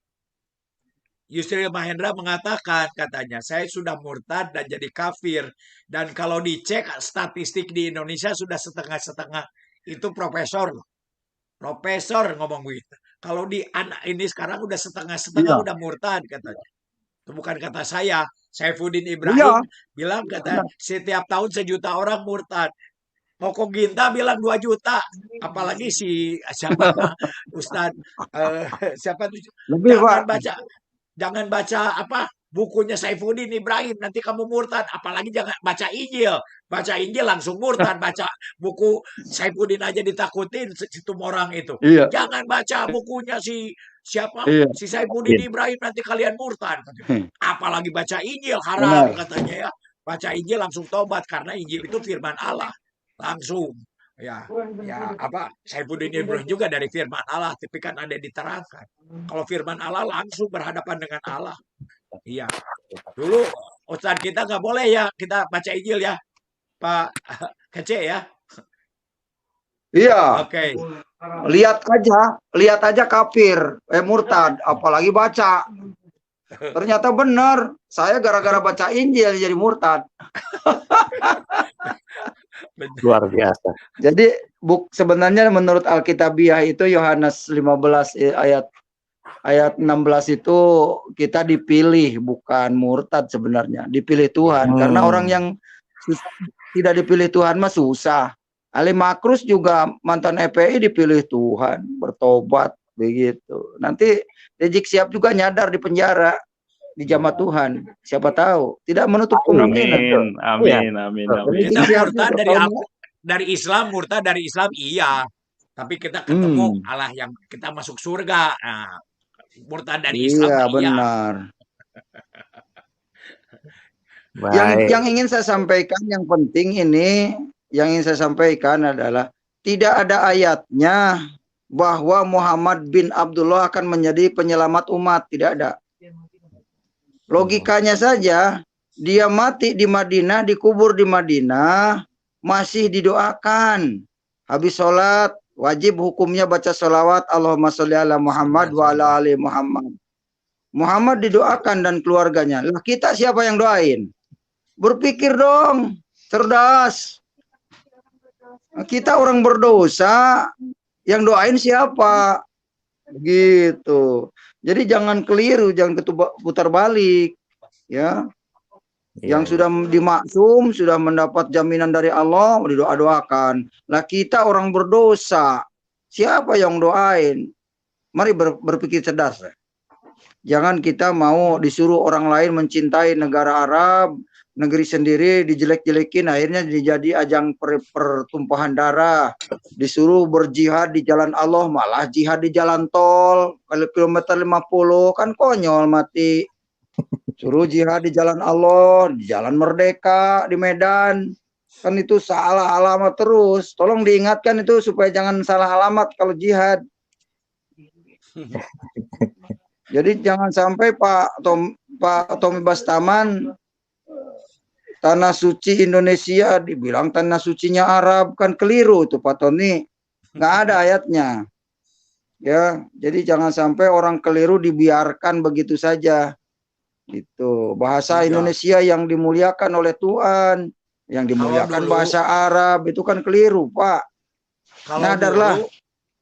Yusril Mahendra mengatakan katanya, saya sudah murtad dan jadi kafir. Dan kalau dicek statistik di Indonesia sudah setengah-setengah. Itu profesor. Profesor ngomong begitu. Kalau di anak ini sekarang udah setengah-setengah Iya. udah murtad katanya. Itu bukan kata saya. Saifuddin Ibrahim bilang kata setiap tahun 1 juta orang murtad. Koko Ginta bilang 2 juta. Apalagi si siapa Ustadz siapa tuh? Lebih, Jangan baca apa bukunya Saifuddin Ibrahim, nanti kamu murtad. Apalagi jangan baca Injil. Baca Injil langsung murtad. Baca buku Saifuddin aja ditakutin situ orang itu. Iya. Jangan baca bukunya si siapa? Iya. Si Saifuddin Ibrahim, nanti kalian murtad. Apalagi baca Injil, haram katanya ya. Baca Injil langsung tobat karena Injil itu firman Allah. Langsung. Ya apa Saifuddin Ibrahim juga dari firman Allah, tapi kan ada diterangkan. Kalau firman Allah langsung berhadapan dengan Allah. Iya. Dulu Ustadz kita nggak boleh ya kita baca Injil ya, Pak Kece ya. Iya. Oke. Lihat aja kafir, murtad, apalagi baca. Ternyata benar, saya gara-gara baca Injil jadi murtad. Luar biasa. Jadi sebenarnya menurut Alkitabiah itu Yohanes 15 ayat 16 itu kita dipilih, bukan murtad sebenarnya, dipilih Tuhan. Karena orang yang tidak dipilih Tuhan mah susah. Ali Makrus juga mantan FPI dipilih Tuhan, bertobat begitu. Nanti Rizik Syihab juga nyadar di penjara, di jamaah Tuhan. Siapa tahu, tidak menutup kemungkinan. Amin. Kita murtad dari Islam, murtad dari Islam iya. Tapi kita ketemu Allah yang kita masuk surga. Nah, murtad dari Islam iya, iya. Benar. Yang ingin saya sampaikan, yang penting ini, yang ingin saya sampaikan adalah tidak ada ayatnya bahwa Muhammad bin Abdullah akan menjadi penyelamat umat, tidak ada. Logikanya saja, dia mati di Madinah, dikubur di Madinah, masih didoakan. Habis sholat, wajib hukumnya baca sholawat, Allahumma sholli ala Muhammad wa ala ali Muhammad. Muhammad didoakan dan keluarganya. Lah kita siapa yang doain? Berpikir dong, cerdas. Kita orang berdosa, yang doain siapa? Gitu. Jadi jangan keliru, jangan putar balik, ya. Yang sudah dimaksum, sudah mendapat jaminan dari Allah, didoa-doakan. Lah kita orang berdosa, siapa yang doain? Mari berpikir cerdas. Jangan kita mau disuruh orang lain mencintai negara Arab, negeri sendiri dijelek-jelekin, akhirnya jadi ajang pertumpahan darah. Disuruh berjihad di jalan Allah, malah jihad di jalan tol. Kalau kilometer 50 kan konyol mati. Suruh jihad di jalan Allah, di jalan Merdeka, di Medan. Kan itu salah alamat terus. Tolong diingatkan itu supaya jangan salah alamat kalau jihad. Jadi jangan sampai Pak Tommy Bastaman, tanah suci Indonesia dibilang tanah sucinya Arab, kan keliru itu Pak Tony. Nggak ada ayatnya. Ya, jadi jangan sampai orang keliru dibiarkan begitu saja. Itu bahasa Indonesia yang dimuliakan oleh Tuhan, yang dimuliakan bahasa Arab, itu kan keliru, Pak. Nyadarlah.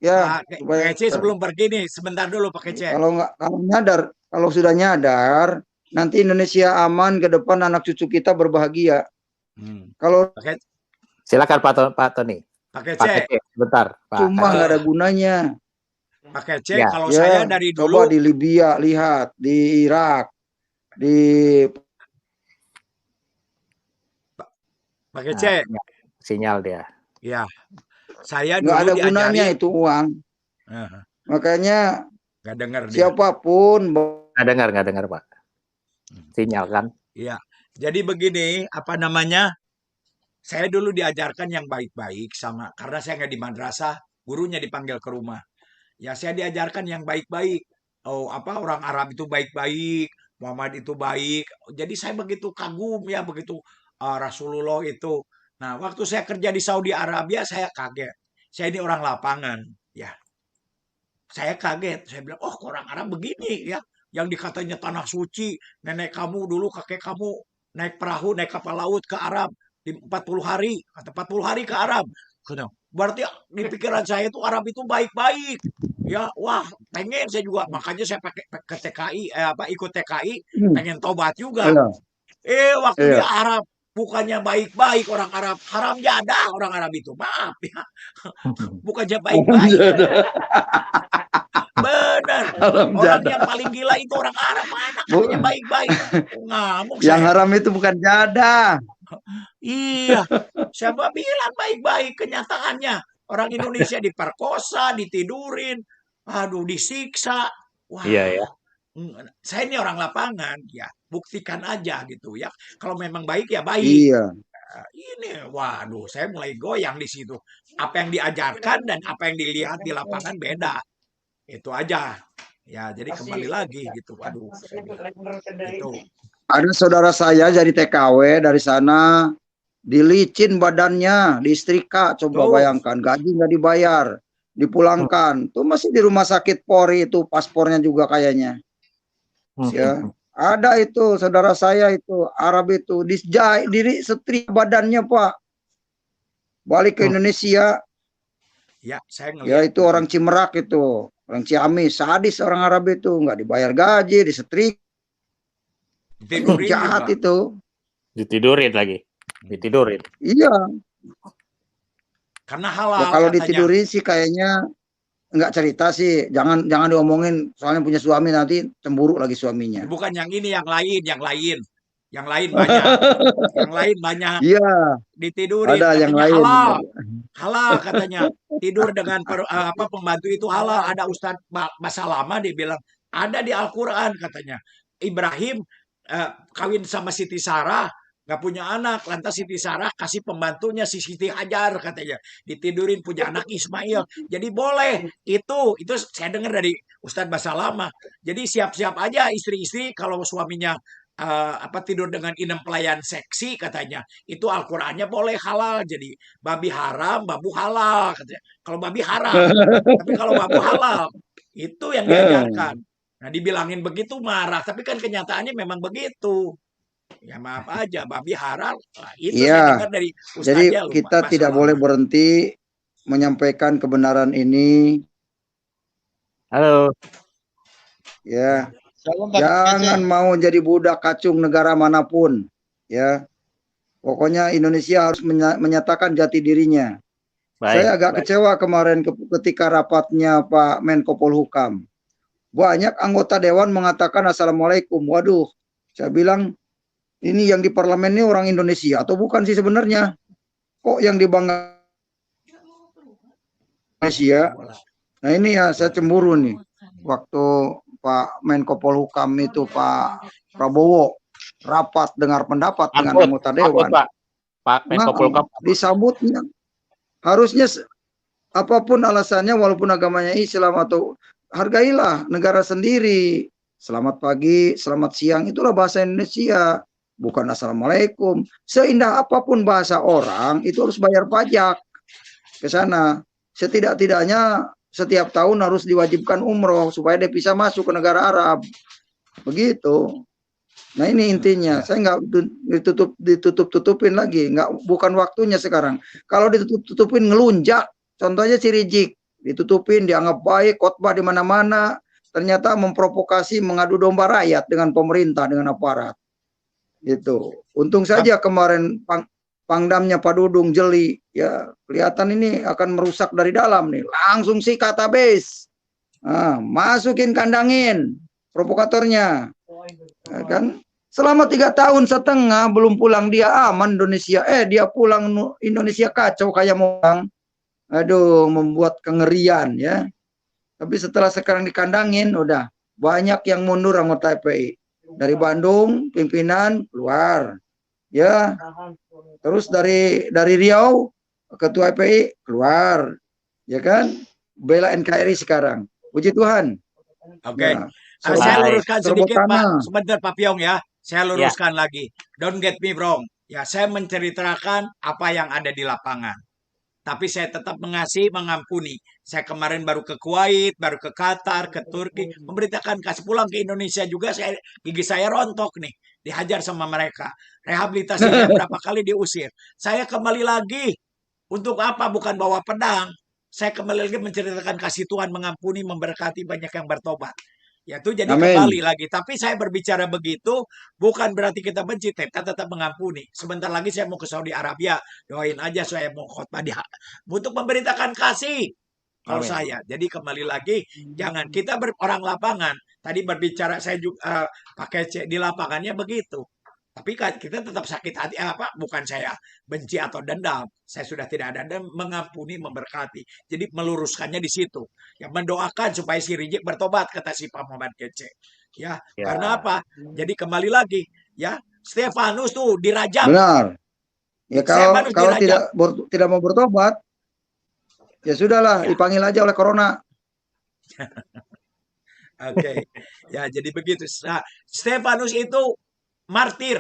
Ya, Pak Kece sebelum pergi nih, sebentar dulu Pak Kece. Kalau nyadar, kalau sudah nyadar, nanti Indonesia aman, ke depan anak cucu kita berbahagia. Kalau silakan Pak Tony. Pak Kece, bentar, Pak. Cuma nggak ada gunanya. Pak Kece, kalau saya dari dulu coba di Libya lihat, di Irak, di Pak Kece, sinyal dia. Ya, saya nggak ada gunanya itu uang. Makanya nggak dengar siapapun nggak dengar Pak. Sinyal kan? Iya. Jadi begini, apa namanya? Saya dulu diajarkan yang baik-baik sama karena saya nggak di madrasah, gurunya dipanggil ke rumah. Ya saya diajarkan yang baik-baik. Oh, orang Arab itu baik-baik, Muhammad itu baik. Jadi saya begitu kagum ya begitu Rasulullah itu. Nah, waktu saya kerja di Saudi Arabia saya kaget. Saya ini orang lapangan, ya. Saya kaget. Saya bilang, "Oh, orang Arab begini ya. Yang dikatanya tanah suci, nenek kamu dulu kakek kamu naik perahu, naik kapal laut ke Arab di 40 hari, kata 40 hari ke Arab." Berarti di pikiran saya itu Arab itu baik-baik. Ya, wah, pengen saya juga. Makanya saya pakai ke TKI, ikut TKI, pengen tobat juga. Waktu di Arab bukannya baik-baik orang Arab, haram jadah orang Arab itu. Maaf ya. Bukannya baik-baik. Benar. Orang yang paling gila itu orang Arab, mana katanya baik-baik. Ngamuk yang haram itu bukan jadah. Iya, siapa bilang baik-baik kenyataannya. Orang Indonesia diperkosa, ditidurin, aduh disiksa. Wah, iya ya. Saya ini orang lapangan, ya buktikan aja gitu ya. Kalau memang baik ya baik. Iya. Ini, waduh, saya mulai goyang di situ. Apa yang diajarkan dan apa yang dilihat di lapangan beda. Itu aja. Ya, jadi kembali lagi gitu. Waduh, itu. Ada saudara saya jadi TKW dari sana, dilicin badannya, disetrika, coba bayangkan, gaji nggak dibayar, dipulangkan, tuh masih di rumah sakit Polri itu, paspornya juga kayaknya. Ya, ada itu saudara saya itu Arab itu dijahit, diri setrika badannya Pak, balik ke Indonesia. Ya, saya ngelihat. Ya itu orang Cimerak itu, orang Ciamis, sadis orang Arab itu, nggak dibayar gaji, disetrika. Jahat juga. Itu ditidurin lagi, ditidurin. Iya, karena halal. Ya, kalau ditidurin sih kayaknya nggak cerita sih, jangan diomongin, soalnya punya suami nanti cemburu lagi suaminya. Bukan yang ini, yang lain banyak. Yang lain banyak. Iya, ditidurin, ada yang lain. Halal katanya, tidur dengan pembantu itu halal. Ada Ustadz Basalama dia bilang ada di Al-Quran katanya, Ibrahim kawin sama Siti Sarah, nggak punya anak, lantas Siti Sarah kasih pembantunya si Siti Hajar katanya, ditidurin punya anak Ismail. Jadi boleh itu saya dengar dari Ustadz Basalama. Jadi siap-siap aja istri-istri kalau suaminya tidur dengan inem pelayan seksi katanya, itu Al-Qur'annya boleh halal. Jadi babi haram, babu halal katanya. Kalau babi haram, tapi kalau babu halal itu yang diajarkan. Nah, dibilangin begitu marah, tapi kan kenyataannya memang begitu. Ya maaf aja, babi haram. Nah, itu saya dengar dari Jadi Ustaznya. kita tidak boleh berhenti menyampaikan kebenaran ini. Halo. Ya. Jangan mau jadi budak kacung negara manapun, ya. Pokoknya Indonesia harus menyatakan jati dirinya. Saya agak kecewa kemarin ketika rapatnya Pak Menko Polhukam. Banyak anggota dewan mengatakan Assalamualaikum. Waduh, saya bilang ini yang di parlemen ini orang Indonesia atau bukan sih sebenarnya? Kok yang dibanggakan Indonesia? Nah ini ya saya cemburu nih. Waktu Pak Menko Polhukam itu Pak Prabowo rapat dengar pendapat dengan Takut, anggota takut dewan. Pak. Pak Menko Polhukam. Disambutnya. Harusnya apapun alasannya, walaupun agamanya Islam atau hargailah negara sendiri. Selamat pagi, selamat siang, itulah bahasa Indonesia. Bukan assalamualaikum. Seindah apapun bahasa orang, itu harus bayar pajak ke sana. Setidak-tidaknya setiap tahun harus diwajibkan umroh supaya dia bisa masuk ke negara Arab. Begitu. Nah ini intinya, saya nggak ditutup-tutupin lagi, bukan waktunya sekarang. Kalau ditutup-tutupin ngelunjak, contohnya si Rizik, ditutupin, dianggap baik, khotbah di mana-mana, ternyata memprovokasi, mengadu domba rakyat dengan pemerintah, dengan aparat. Gitu. Untung saja kemarin Pangdamnya Pak Dudung jeli, ya kelihatan ini akan merusak dari dalam nih. Langsung sikat habis, masukin kandangin provokatornya. Kan selama 3,5 tahun belum pulang, dia aman Indonesia. Dia pulang Indonesia kacau kayak orang. Aduh, membuat kengerian ya. Tapi setelah sekarang dikandangin, udah banyak yang mundur anggota FPI. Dari Bandung pimpinan keluar, ya. Terus dari Riau ketua FPI keluar, ya kan. Bela NKRI sekarang. Puji Tuhan. Oke. Nah, saya luruskan sedikit Pak, tanah. sebentar Pak Piong ya. Saya luruskan lagi. Don't get me wrong. Ya, saya menceritakan apa yang ada di lapangan. Tapi saya tetap mengasihi, mengampuni. Saya kemarin baru ke Kuwait, baru ke Qatar, ke Turki, memberitakan kasih pulang ke Indonesia juga. Gigi saya rontok nih, dihajar sama mereka. Rehabilitasi saya berapa kali diusir. Saya kembali lagi untuk apa? Bukan bawa pedang. Saya kembali lagi menceritakan kasih Tuhan, mengampuni, memberkati, banyak yang bertobat. Ya itu jadi kembali lagi. Tapi saya berbicara begitu bukan berarti kita benci, kita tetap mengampuni. Sebentar lagi saya mau ke Saudi Arabia, doain aja saya mau khotbah untuk memberitakan kasih. Kalau saya, jadi kembali lagi, jangan kita orang lapangan. Tadi berbicara saya juga pakai di lapangannya begitu. Tapi kita tetap sakit hati, bukan saya benci atau dendam. Saya sudah tidak ada dendam, mengampuni, memberkati. Jadi meluruskannya di situ. Ya, mendoakan supaya si Rizik bertobat, kata si Pak Muhammad Kece. Ya, karena apa? Jadi kembali lagi, ya Stefanus tuh dirajam. Benar. Ya kalau tidak mau bertobat, ya sudahlah, dipanggil aja oleh corona. Oke. Ya, jadi begitu. Nah, Stefanus itu martir.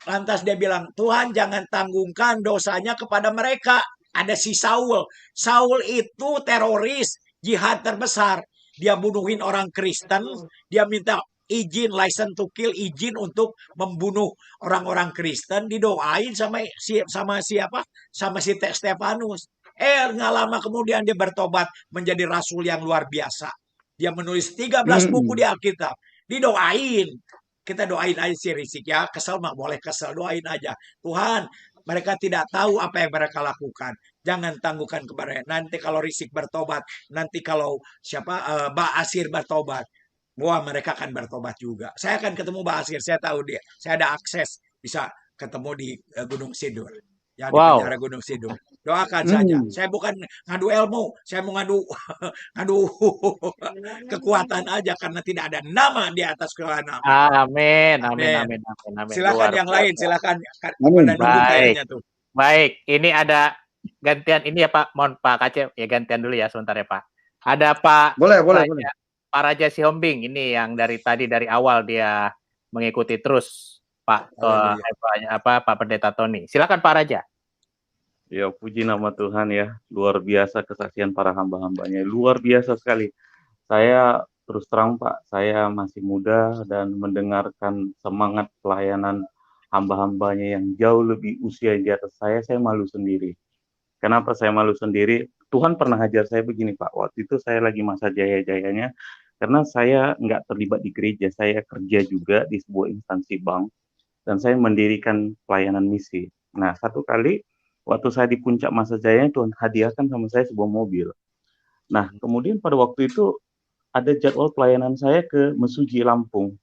Lantas dia bilang, Tuhan jangan tanggungkan dosanya kepada mereka. Ada si Saul. Saul itu teroris, jihad terbesar. Dia bunuhin orang Kristen. Dia minta izin, license to kill, izin untuk membunuh orang-orang Kristen. Didoain sama siapa? Sama si Stefanus. Nggak lama kemudian dia bertobat menjadi rasul yang luar biasa. Dia menulis 13 buku di Alkitab. Didoain. Kita doain aja si Rizik ya. Kesel mah boleh kesel. Doain aja. Tuhan, mereka tidak tahu apa yang mereka lakukan. Jangan tangguhkan kepada nanti kalau Rizik bertobat. Nanti kalau Mbak Asir bertobat. Bahwa mereka akan bertobat juga. Saya akan ketemu Mbak Asir. Saya tahu dia. Saya ada akses. Bisa ketemu di Gunung Sidur. Ya, di penjara Gunung Sidur. Doakan saja. Saya bukan ngadu ilmu, saya mau ngadu kekuatan aja karena tidak ada nama di atas nama. Amin. Silakan yang lain, silakan. Baik, ini ada gantian ini ya Pak. Mohon Pak Kacep ya gantian dulu ya sebentar ya Pak. Ada Pak. Boleh. Pak Raja Sihombing ini yang dari awal dia mengikuti terus Pak Pak Pendeta Tony. Silakan Pak Raja. Ya, puji nama Tuhan ya. Luar biasa kesaksian para hamba-hambanya. Luar biasa sekali. Saya terus terang Pak, saya masih muda dan mendengarkan semangat pelayanan hamba-hambanya yang jauh lebih usia di atas saya malu sendiri. Kenapa saya malu sendiri? Tuhan pernah ajar saya begini Pak. Waktu itu saya lagi masa jaya-jayanya. Karena saya nggak terlibat di gereja. Saya kerja juga di sebuah instansi bank. Dan saya mendirikan pelayanan misi. Nah, satu kali waktu saya di puncak masa jayanya, Tuhan hadiahkan sama saya sebuah mobil. Nah, kemudian pada waktu itu ada jadwal pelayanan saya ke Mesuji, Lampung.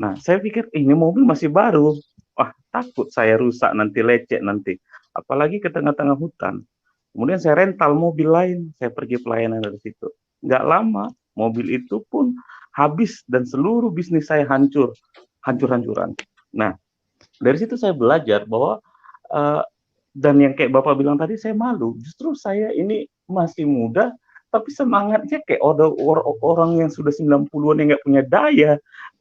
Nah, saya pikir ini mobil masih baru. Wah, takut saya rusak nanti, lecet nanti. Apalagi ke tengah-tengah hutan. Kemudian saya rental mobil lain. Saya pergi pelayanan dari situ. Nggak lama, mobil itu pun habis dan seluruh bisnis saya hancur-hancuran. Nah, dari situ saya belajar bahwa dan yang kayak Bapak bilang tadi, saya malu. Justru saya ini masih muda, tapi semangatnya kayak orang yang sudah 90-an yang nggak punya daya,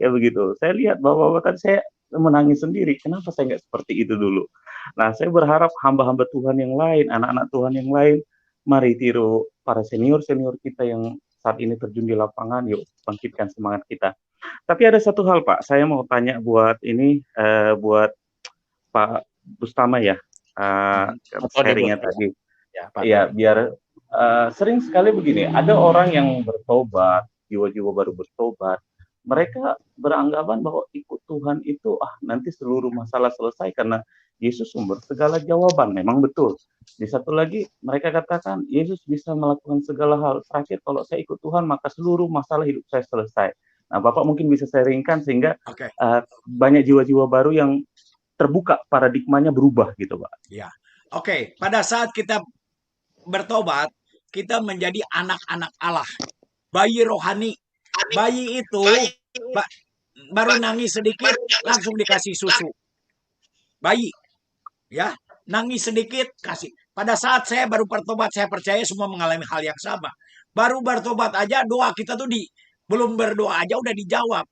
kayak begitu. Saya lihat Bapak-Bapak tadi, saya menangis sendiri. Kenapa saya nggak seperti itu dulu? Nah, saya berharap hamba-hamba Tuhan yang lain, anak-anak Tuhan yang lain, mari tiru para senior-senior kita yang saat ini terjun di lapangan, yuk bangkitkan semangat kita. Tapi ada satu hal, Pak, saya mau tanya buat ini, buat Pak Bustama ya, sharingnya tadi. Ya, biar sering sekali begini, ada orang yang bertobat, jiwa-jiwa baru bertobat, mereka beranggapan bahwa ikut Tuhan itu nanti seluruh masalah selesai karena Yesus sumber segala jawaban. Memang betul. Di satu lagi mereka katakan Yesus bisa melakukan segala hal. Terakhir, kalau saya ikut Tuhan maka seluruh masalah hidup saya selesai. Nah, Bapak mungkin bisa sharingkan sehingga banyak jiwa-jiwa baru yang terbuka, paradigmanya berubah gitu, Pak. Ya, oke. Pada saat kita bertobat, kita menjadi anak-anak Allah, bayi rohani. Bayi itu baru nangis sedikit langsung dikasih susu. Bayi, ya, nangis sedikit kasih. Pada saat saya baru bertobat, saya percaya semua mengalami hal yang sama. Baru bertobat aja doa kita tuh belum berdoa aja udah dijawab.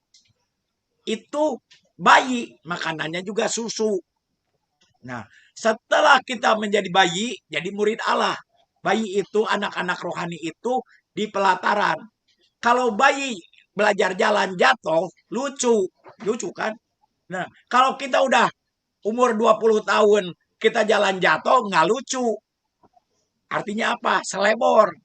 Itu bayi, makanannya juga susu. Nah, setelah kita menjadi bayi, jadi murid Allah. Bayi itu, anak-anak rohani itu di pelataran. Kalau bayi belajar jalan jatuh, lucu kan? Nah, kalau kita udah umur 20 tahun, kita jalan jatuh, nggak lucu. Artinya apa? Selebor.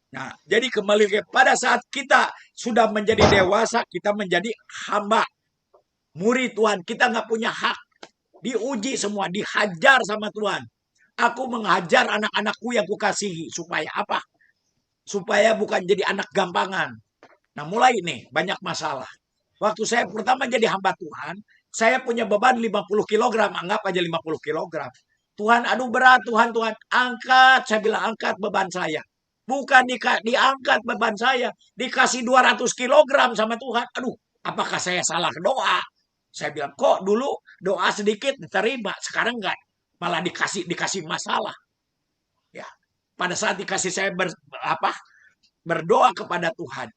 Nah, jadi kembali pada saat kita sudah menjadi dewasa, kita menjadi hamba, murid Tuhan. Kita nggak punya hak. Diuji semua, dihajar sama Tuhan. Aku menghajar anak-anakku yang kukasihi. Supaya apa? Supaya bukan jadi anak gampangan. Nah, mulai nih banyak masalah. Waktu saya pertama jadi hamba Tuhan, saya punya beban 50 kg. Anggap aja 50 kg. Tuhan, aduh berat Tuhan, angkat. Saya bilang angkat beban saya. Bukan diangkat beban saya. Dikasih 200 kg sama Tuhan. Aduh, apakah saya salah doa? Saya bilang, kok dulu doa sedikit diterima, sekarang enggak, malah dikasih masalah. Ya, pada saat dikasih saya berdoa kepada Tuhan.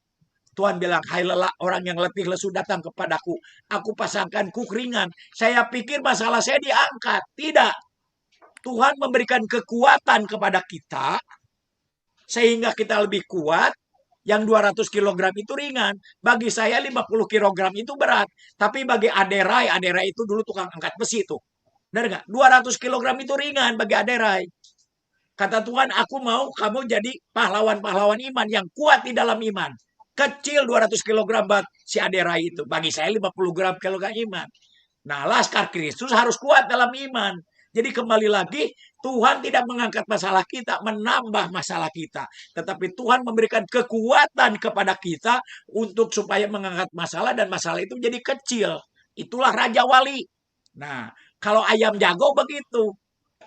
Tuhan bilang, hai lelah orang yang letih lesu datang kepadaku. Aku pasangkan kuk ringan. Saya pikir masalah saya diangkat. Tidak. Tuhan memberikan kekuatan kepada kita sehingga kita lebih kuat. Yang 200 kg itu ringan. Bagi saya 50 kg itu berat. Tapi bagi Aderai itu dulu tukang angkat besi itu. Benar nggak? 200 kg itu ringan bagi Aderai. Kata Tuhan, aku mau kamu jadi pahlawan-pahlawan iman yang kuat di dalam iman. Kecil 200 kg buat si Aderai itu. Bagi saya 50 kg iman. Nah, Laskar Kristus harus kuat dalam iman. Jadi kembali lagi, Tuhan tidak mengangkat masalah kita, menambah masalah kita. Tetapi Tuhan memberikan kekuatan kepada kita untuk supaya mengangkat masalah dan masalah itu jadi kecil. Itulah Raja Wali. Nah, kalau ayam jago begitu.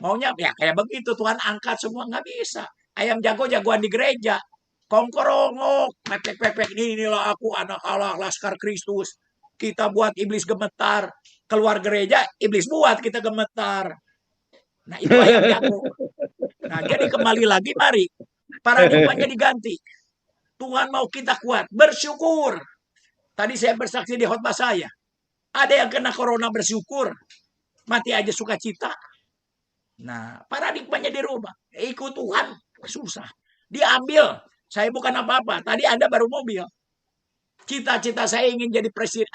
Maunya ya kayak begitu, Tuhan angkat semua, nggak bisa. Ayam jagoan di gereja. Kongkorongok, pepek-pepek, inilah aku anak Allah, Laskar Kristus. Kita buat iblis gemetar. Keluar gereja, iblis buat kita gemetar. Nah, itu ayam jago. Nah, jadi kembali lagi, mari. Paradigmanya diganti. Tuhan mau kita kuat. Bersyukur. Tadi saya bersaksi di khotbah saya. Ada yang kena corona bersyukur. Mati aja sukacita. Nah, paradigmanya dirubah. Ikut Tuhan, susah. Diambil. Saya bukan apa-apa. Tadi Anda baru mobil. Cita-cita saya ingin jadi presiden.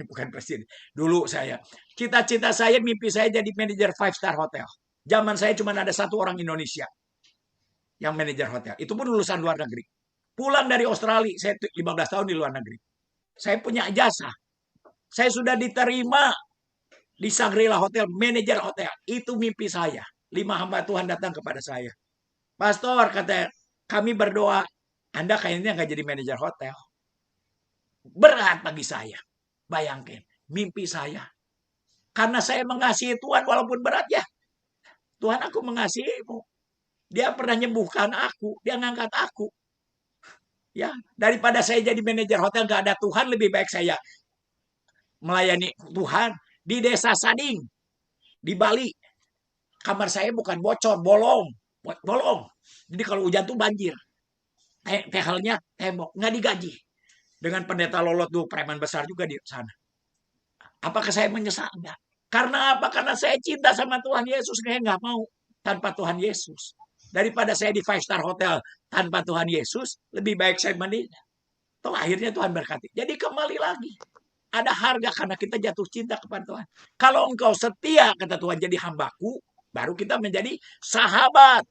Bukan presiden. Dulu saya. Cita-cita saya, mimpi saya jadi manajer 5-star hotel. Zaman saya cuma ada satu orang Indonesia yang manajer hotel. Itu pun lulusan luar negeri. Pulang dari Australia, saya 15 tahun di luar negeri. Saya punya ijazah. Saya sudah diterima di Shangri-La Hotel, manajer hotel. Itu mimpi saya. 5 hamba Tuhan datang kepada saya. Pastor, kata kami berdoa, Anda kayaknya nggak jadi manajer hotel. Berat bagi saya. Bayangkan, mimpi saya. Karena saya mengasihi Tuhan walaupun berat ya. Tuhan, aku mengasihimu. Dia pernah menyembuhkan aku. Dia ngangkat aku. Ya, daripada saya jadi manajer hotel nggak ada Tuhan, lebih baik saya melayani Tuhan di desa Sading, di Bali. Kamar saya bukan bocor, bolong. Jadi kalau hujan tuh banjir. Tehelnya tembok, nggak digaji. Dengan pendeta Lolot tuh preman besar juga di sana. Apakah saya menyesal? Enggak. Karena apa? Karena saya cinta sama Tuhan Yesus. Saya nggak mau tanpa Tuhan Yesus. Daripada saya di 5-star hotel tanpa Tuhan Yesus, lebih baik saya meninggal. Toh akhirnya Tuhan berkati. Jadi kembali lagi. Ada harga karena kita jatuh cinta kepada Tuhan. Kalau engkau setia, kata Tuhan, jadi hambaku, baru kita menjadi sahabat.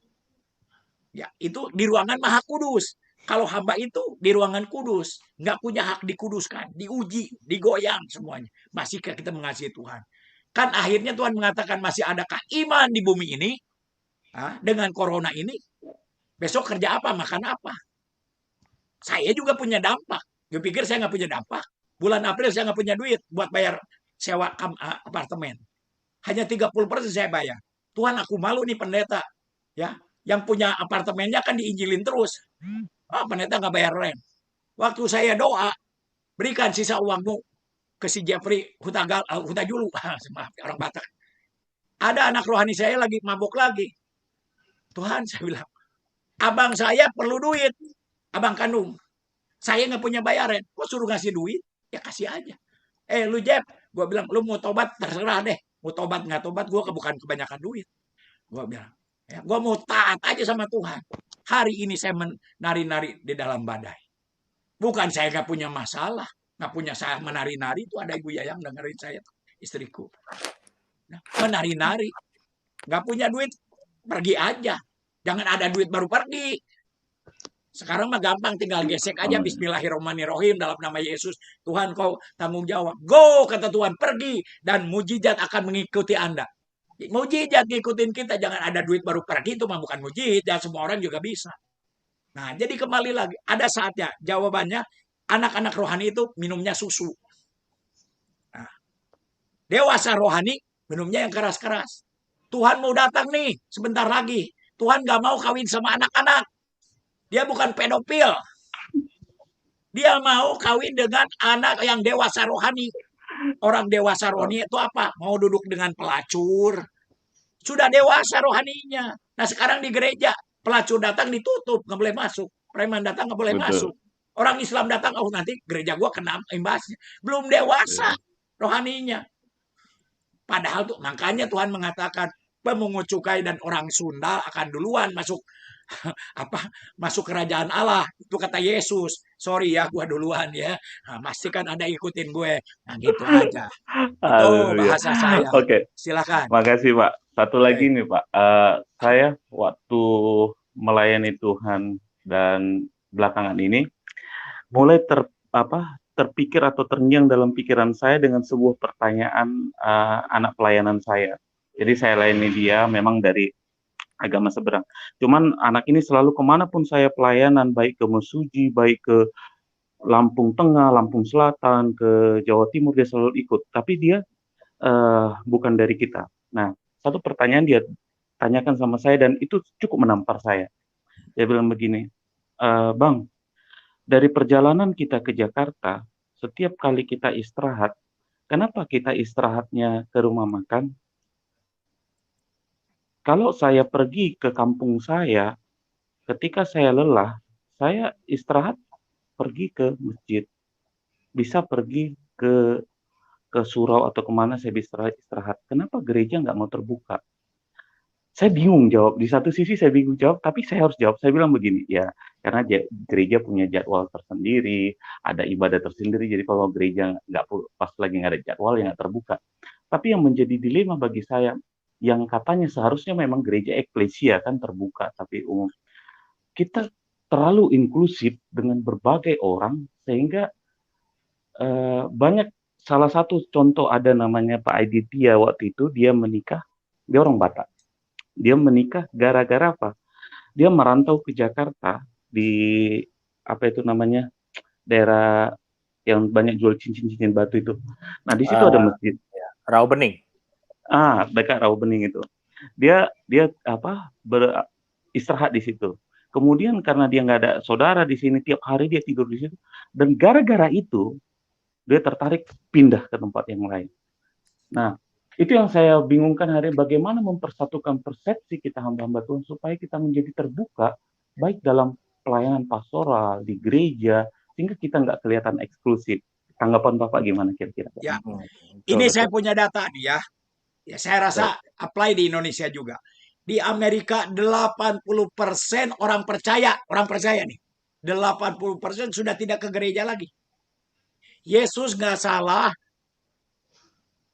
Ya, itu di ruangan Maha Kudus. Kalau hamba itu di ruangan kudus, nggak punya hak dikuduskan, diuji, digoyang semuanya. Masihkah kita mengasihi Tuhan? Kan akhirnya Tuhan mengatakan masih adakah iman di bumi ini? Dengan corona ini, besok kerja apa, makan apa? Saya juga punya dampak. Gue pikir saya nggak punya dampak. Bulan April saya nggak punya duit buat bayar sewa apartemen. Hanya 30% saya bayar. Tuhan, aku malu nih pendeta. Ya, yang punya apartemennya kan diinjilin terus. Pendeta nggak bayar rent. Waktu saya doa, berikan sisa uangmu ke si Jeffrey Hutajulu. Maaf, orang Batak. Ada anak rohani saya lagi mabuk lagi. Tuhan, saya bilang, abang saya perlu duit. Abang kandung. Saya nggak punya bayaran. Kok suruh ngasih duit? Ya kasih aja. Lu Jeff, gue bilang, lu mau tobat terserah deh. Mau tobat nggak tobat, gue bukan kebanyakan duit. Gue bilang, ya, gue mau taat aja sama Tuhan. Hari ini saya menari-nari di dalam badai. Bukan saya nggak punya masalah, nggak punya saya menari-nari. Itu ada Ibu Yayang dengerin saya, istriku. Nah, menari-nari, nggak punya duit, pergi aja. Jangan ada duit baru pergi. Sekarang mah gampang, tinggal gesek aja Bismillahirrahmanirrahim dalam nama Yesus. Tuhan, kau tanggung jawab. Go, kata Tuhan, pergi dan mujizat akan mengikuti Anda. Mujizat ngikutin kita, jangan ada duit baru pergi, itu mah bukan mujizat, semua orang juga bisa. Nah, jadi kembali lagi, ada saatnya jawabannya anak-anak rohani itu minumnya susu. Nah, dewasa rohani minumnya yang keras-keras. Tuhan mau datang nih sebentar lagi. Tuhan gak mau kawin sama anak-anak. Dia bukan pedofil. Dia mau kawin dengan anak yang dewasa rohani. Orang dewasa rohani itu apa? Mau duduk dengan pelacur. Sudah dewasa rohaninya. Nah sekarang di gereja, pelacur datang ditutup, nggak boleh masuk. Preman datang nggak boleh masuk. Orang Islam datang, oh nanti gereja gua kena imbasnya. Belum dewasa rohaninya. Padahal tuh makanya Tuhan mengatakan pemungut cukai dan orang Sunda akan duluan masuk masuk kerajaan Allah. Itu kata Yesus. Sorry ya, gua duluan ya. Nah, pasti kan ada ikutin gue. Nah, gitu aja. Itu bahasa saya. Oke. Silakan. Makasih Pak. Satu lagi nih Pak. Saya waktu melayani Tuhan dan belakangan ini mulai terpikir atau terngiang dalam pikiran saya dengan sebuah pertanyaan anak pelayanan saya. Jadi saya layani dia memang dari agama seberang. Cuman anak ini selalu kemanapun saya pelayanan, baik ke Mesuji, baik ke Lampung Tengah, Lampung Selatan, ke Jawa Timur, dia selalu ikut. Tapi dia bukan dari kita. Nah, satu pertanyaan dia tanyakan sama saya dan itu cukup menampar saya. Dia bilang begini, Bang, dari perjalanan kita ke Jakarta, setiap kali kita istirahat, kenapa kita istirahatnya ke rumah makan? Kalau saya pergi ke kampung saya, ketika saya lelah, saya istirahat pergi ke masjid. Bisa pergi ke surau atau kemana saya bisa istirahat. Kenapa gereja nggak mau terbuka? Saya bingung jawab. Di satu sisi saya bingung jawab, tapi saya harus jawab. Saya bilang begini, ya karena gereja punya jadwal tersendiri, ada ibadah tersendiri. Jadi kalau gereja pas lagi nggak ada jadwal, ya nggak terbuka. Tapi yang menjadi dilema bagi saya, yang katanya seharusnya memang gereja eklesia kan terbuka, tapi umum. Kita terlalu inklusif dengan berbagai orang, sehingga banyak, salah satu contoh ada namanya Pak Aditya waktu itu, dia menikah, dia orang Batak. Dia menikah gara-gara apa? Dia merantau ke Jakarta di apa itu namanya daerah yang banyak jual cincin-cincin batu itu. Nah di situ ada masjid. Rawabening. Dekat Rawabening itu. Dia istirahat di situ. Kemudian karena dia nggak ada saudara di sini, tiap hari dia tidur di situ. Dan gara-gara itu, dia tertarik pindah ke tempat yang lain. Nah, itu yang saya bingungkan hari ini, bagaimana mempersatukan persepsi kita hamba-hamba Tuhan supaya kita menjadi terbuka, baik dalam pelayanan pastoral, di gereja, sehingga kita nggak kelihatan eksklusif. Tanggapan Bapak gimana kira-kira? Ya, Betul, ini betul. saya punya data nih ya. Ya, saya rasa apply di Indonesia juga. Di Amerika 80% orang percaya nih. 80% sudah tidak ke gereja lagi. Yesus nggak salah,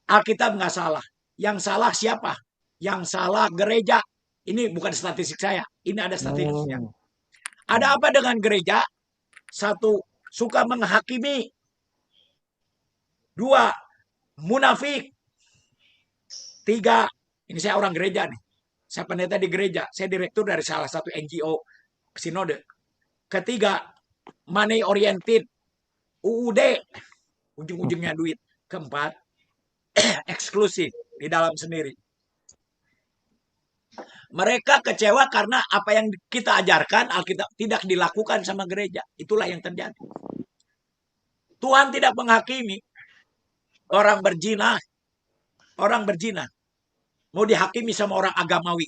Alkitab nggak salah. Yang salah siapa? Yang salah gereja. Ini bukan statistik saya, ini ada statistiknya. Ada apa dengan gereja? Satu, suka menghakimi. Dua, munafik. Tiga, ini saya orang gereja nih. Saya pendeta di gereja. Saya direktur dari salah satu NGO Sinode. Ketiga, money oriented. UUD. Ujung-ujungnya duit. Keempat, eksklusif di dalam sendiri. Mereka kecewa karena apa yang kita ajarkan Alkitab tidak dilakukan sama gereja. Itulah yang terjadi. Tuhan tidak menghakimi orang berzina. Orang berzina mau dihakimi sama orang agamawi.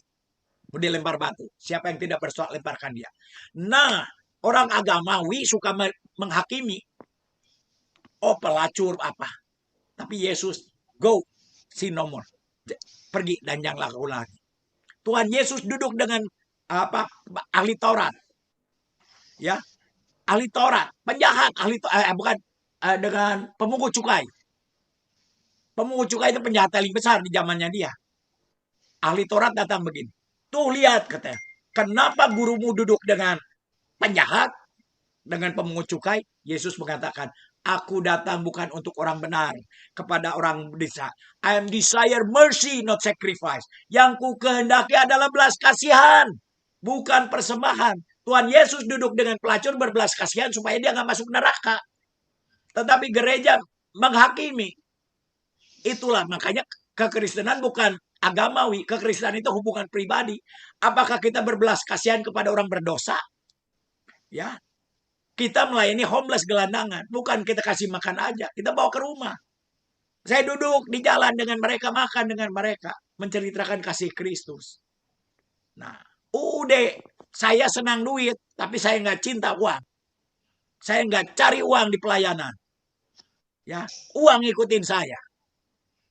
Mau dilempar batu. Siapa yang tidak bersoal, lemparkan dia. Nah, orang agamawi suka menghakimi. Oh, pelacur apa. Tapi Yesus, go, sin no more. Pergi dan jangan lakukan lagi. Tuhan Yesus duduk dengan apa, ahli Taurat. Ya, ahli Taurat, penjahat, bukan dengan pemungut cukai. Pemungut cukai itu penjahat paling besar di zamannya dia. Ahli Taurat datang begini. Tuh lihat, katanya. Kenapa gurumu duduk dengan penjahat, dengan pemungut cukai? Yesus mengatakan, aku datang bukan untuk orang benar, kepada orang desa. I am desire mercy, not sacrifice. Yang ku kehendaki adalah belas kasihan, bukan persembahan. Tuhan Yesus duduk dengan pelacur berbelas kasihan supaya dia nggak masuk neraka. Tetapi gereja menghakimi. Itulah makanya kekristenan bukan agamawi, kekristenan itu hubungan pribadi. Apakah kita berbelas kasihan kepada orang berdosa? Ya, kita melayani homeless gelandangan, bukan kita kasih makan aja, kita bawa ke rumah. Saya duduk di jalan dengan mereka, makan dengan mereka, menceritakan kasih Kristus. Nah, saya senang duit, tapi saya nggak cinta uang. Saya nggak cari uang di pelayanan. Ya, uang ikutin saya.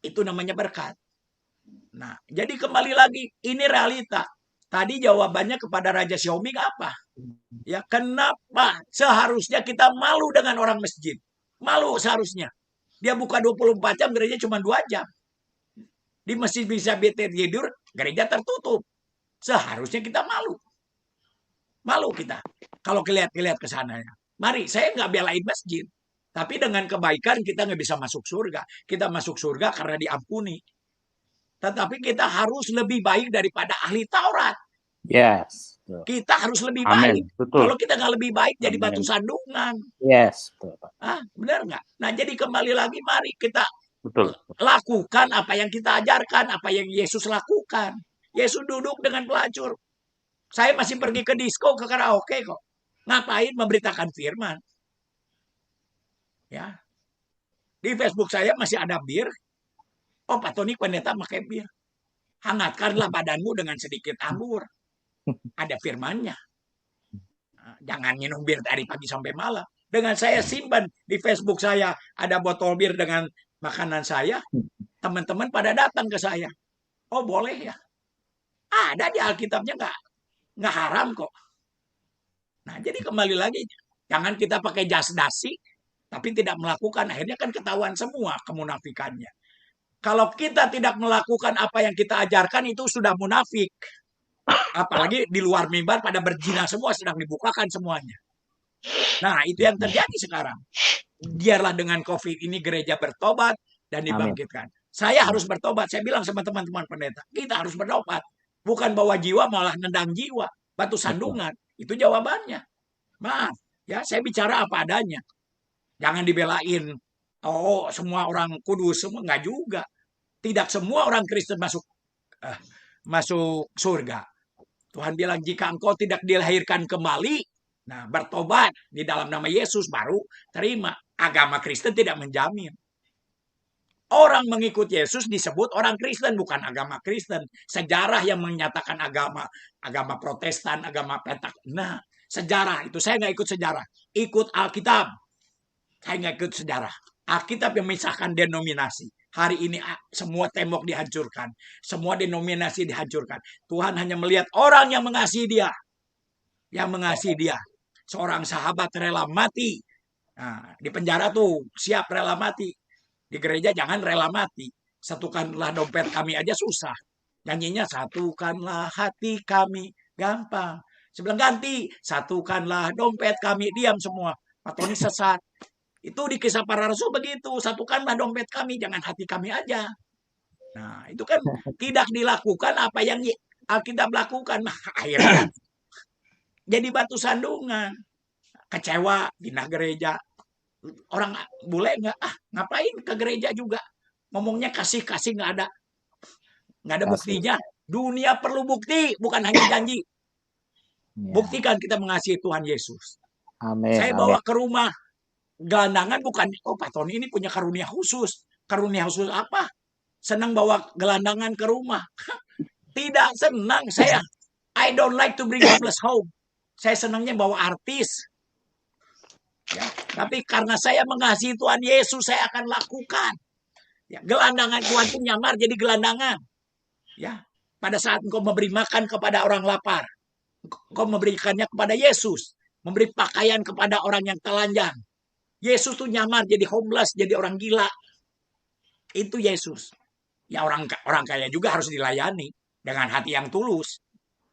Itu namanya berkat. Nah, jadi kembali lagi, ini realita. Tadi jawabannya kepada Raja Xiaoming apa? Ya, kenapa seharusnya kita malu dengan orang masjid? Malu seharusnya. Dia buka 24 jam, gereja cuma 2 jam. Di masjid bisa tidur, gereja tertutup. Seharusnya kita malu. Malu kita. Kalau kelihatan ke sananya. Mari, saya nggak belain masjid. Tapi dengan kebaikan kita nggak bisa masuk surga. Kita masuk surga karena diampuni. Tetapi kita harus lebih baik daripada ahli Taurat. Yes. Kita harus lebih Amin. baik. Betul. Kalau kita nggak lebih baik, jadi Amin. batu sandungan. Yes. Betul, Pak. Benar nggak? Nah, jadi kembali lagi, mari kita Betul. lakukan apa yang kita ajarkan, apa yang Yesus lakukan. Yesus duduk dengan pelacur. Saya masih pergi ke disco, ke karaoke kok. Ngapain memberitakan firman? Ya. Di Facebook saya masih ada bir. Oh, Pak Tony pendeta pakai bir. Hangatkanlah badanmu dengan sedikit anggur. Ada firmannya. Jangan minum bir dari pagi sampai malam. Dengan saya simpan di Facebook saya, ada botol bir dengan makanan saya. Teman-teman pada datang ke saya. Oh, boleh ya. Ada di Alkitabnya, nggak haram kok. Nah, jadi kembali lagi, jangan kita pakai jas dasi, tapi tidak melakukan. Akhirnya kan ketahuan semua kemunafikannya. Kalau kita tidak melakukan apa yang kita ajarkan, itu sudah munafik. Apalagi di luar mimbar pada berzina semua, sedang dibukakan semuanya. Nah, itu yang terjadi sekarang. Biarlah dengan COVID ini gereja bertobat dan dibangkitkan. Saya harus bertobat. Saya bilang sama teman-teman pendeta, kita harus bertobat. Bukan bawa jiwa, malah nendang jiwa. Batu sandungan. Itu jawabannya. Maaf, ya, saya bicara apa adanya. Jangan dibelain. Oh, semua orang kudus, semua enggak juga. Tidak semua orang Kristen masuk surga. Tuhan bilang jika engkau tidak dilahirkan kembali, nah bertobat di dalam nama Yesus baru terima. Agama Kristen tidak menjamin. Orang mengikut Yesus disebut orang Kristen, bukan agama Kristen. Sejarah yang menyatakan agama Protestan, agama Petak. Nah, sejarah itu saya nggak ikut sejarah, ikut Alkitab. Saya nggak ikut sejarah. Alkitab yang memisahkan denominasi. Hari ini semua tembok dihancurkan, semua denominasi dihancurkan. Tuhan hanya melihat orang yang mengasihi Dia, Seorang sahabat rela mati. Nah, di penjara tuh siap rela mati. Di gereja jangan rela mati. Satukanlah dompet kami aja susah. Nyanyinya satukanlah hati kami. Gampang. Sebelum ganti. Satukanlah dompet kami. Diam semua. Pak Tony sesat. Itu di Kisah Para Rasul begitu. Satukanlah dompet kami. Jangan hati kami aja. Nah itu kan tidak dilakukan apa yang Alkitab lakukan. Nah, akhirnya jadi batu sandungan. Kecewa. Pindah gereja. Orang bule ngapain ke gereja juga, ngomongnya kasih nggak ada buktinya. Dunia perlu bukti, bukan hanya janji. Buktikan kita mengasihi Tuhan Yesus. Amin. Saya bawa ke rumah gelandangan, bukan Pak Tony ini punya karunia khusus apa, senang bawa gelandangan ke rumah. Tidak senang saya. I don't like to bring homeless home. Saya senangnya bawa artis. Ya, tapi karena saya mengasihi Tuhan Yesus, saya akan lakukan. Ya, gelandangan Tuhan pun nyamar jadi gelandangan. Ya, pada saat engkau memberi makan kepada orang lapar, engkau memberikannya kepada Yesus, memberi pakaian kepada orang yang telanjang. Yesus tuh nyamar jadi homeless, jadi orang gila. Itu Yesus. Ya orang kaya juga harus dilayani dengan hati yang tulus.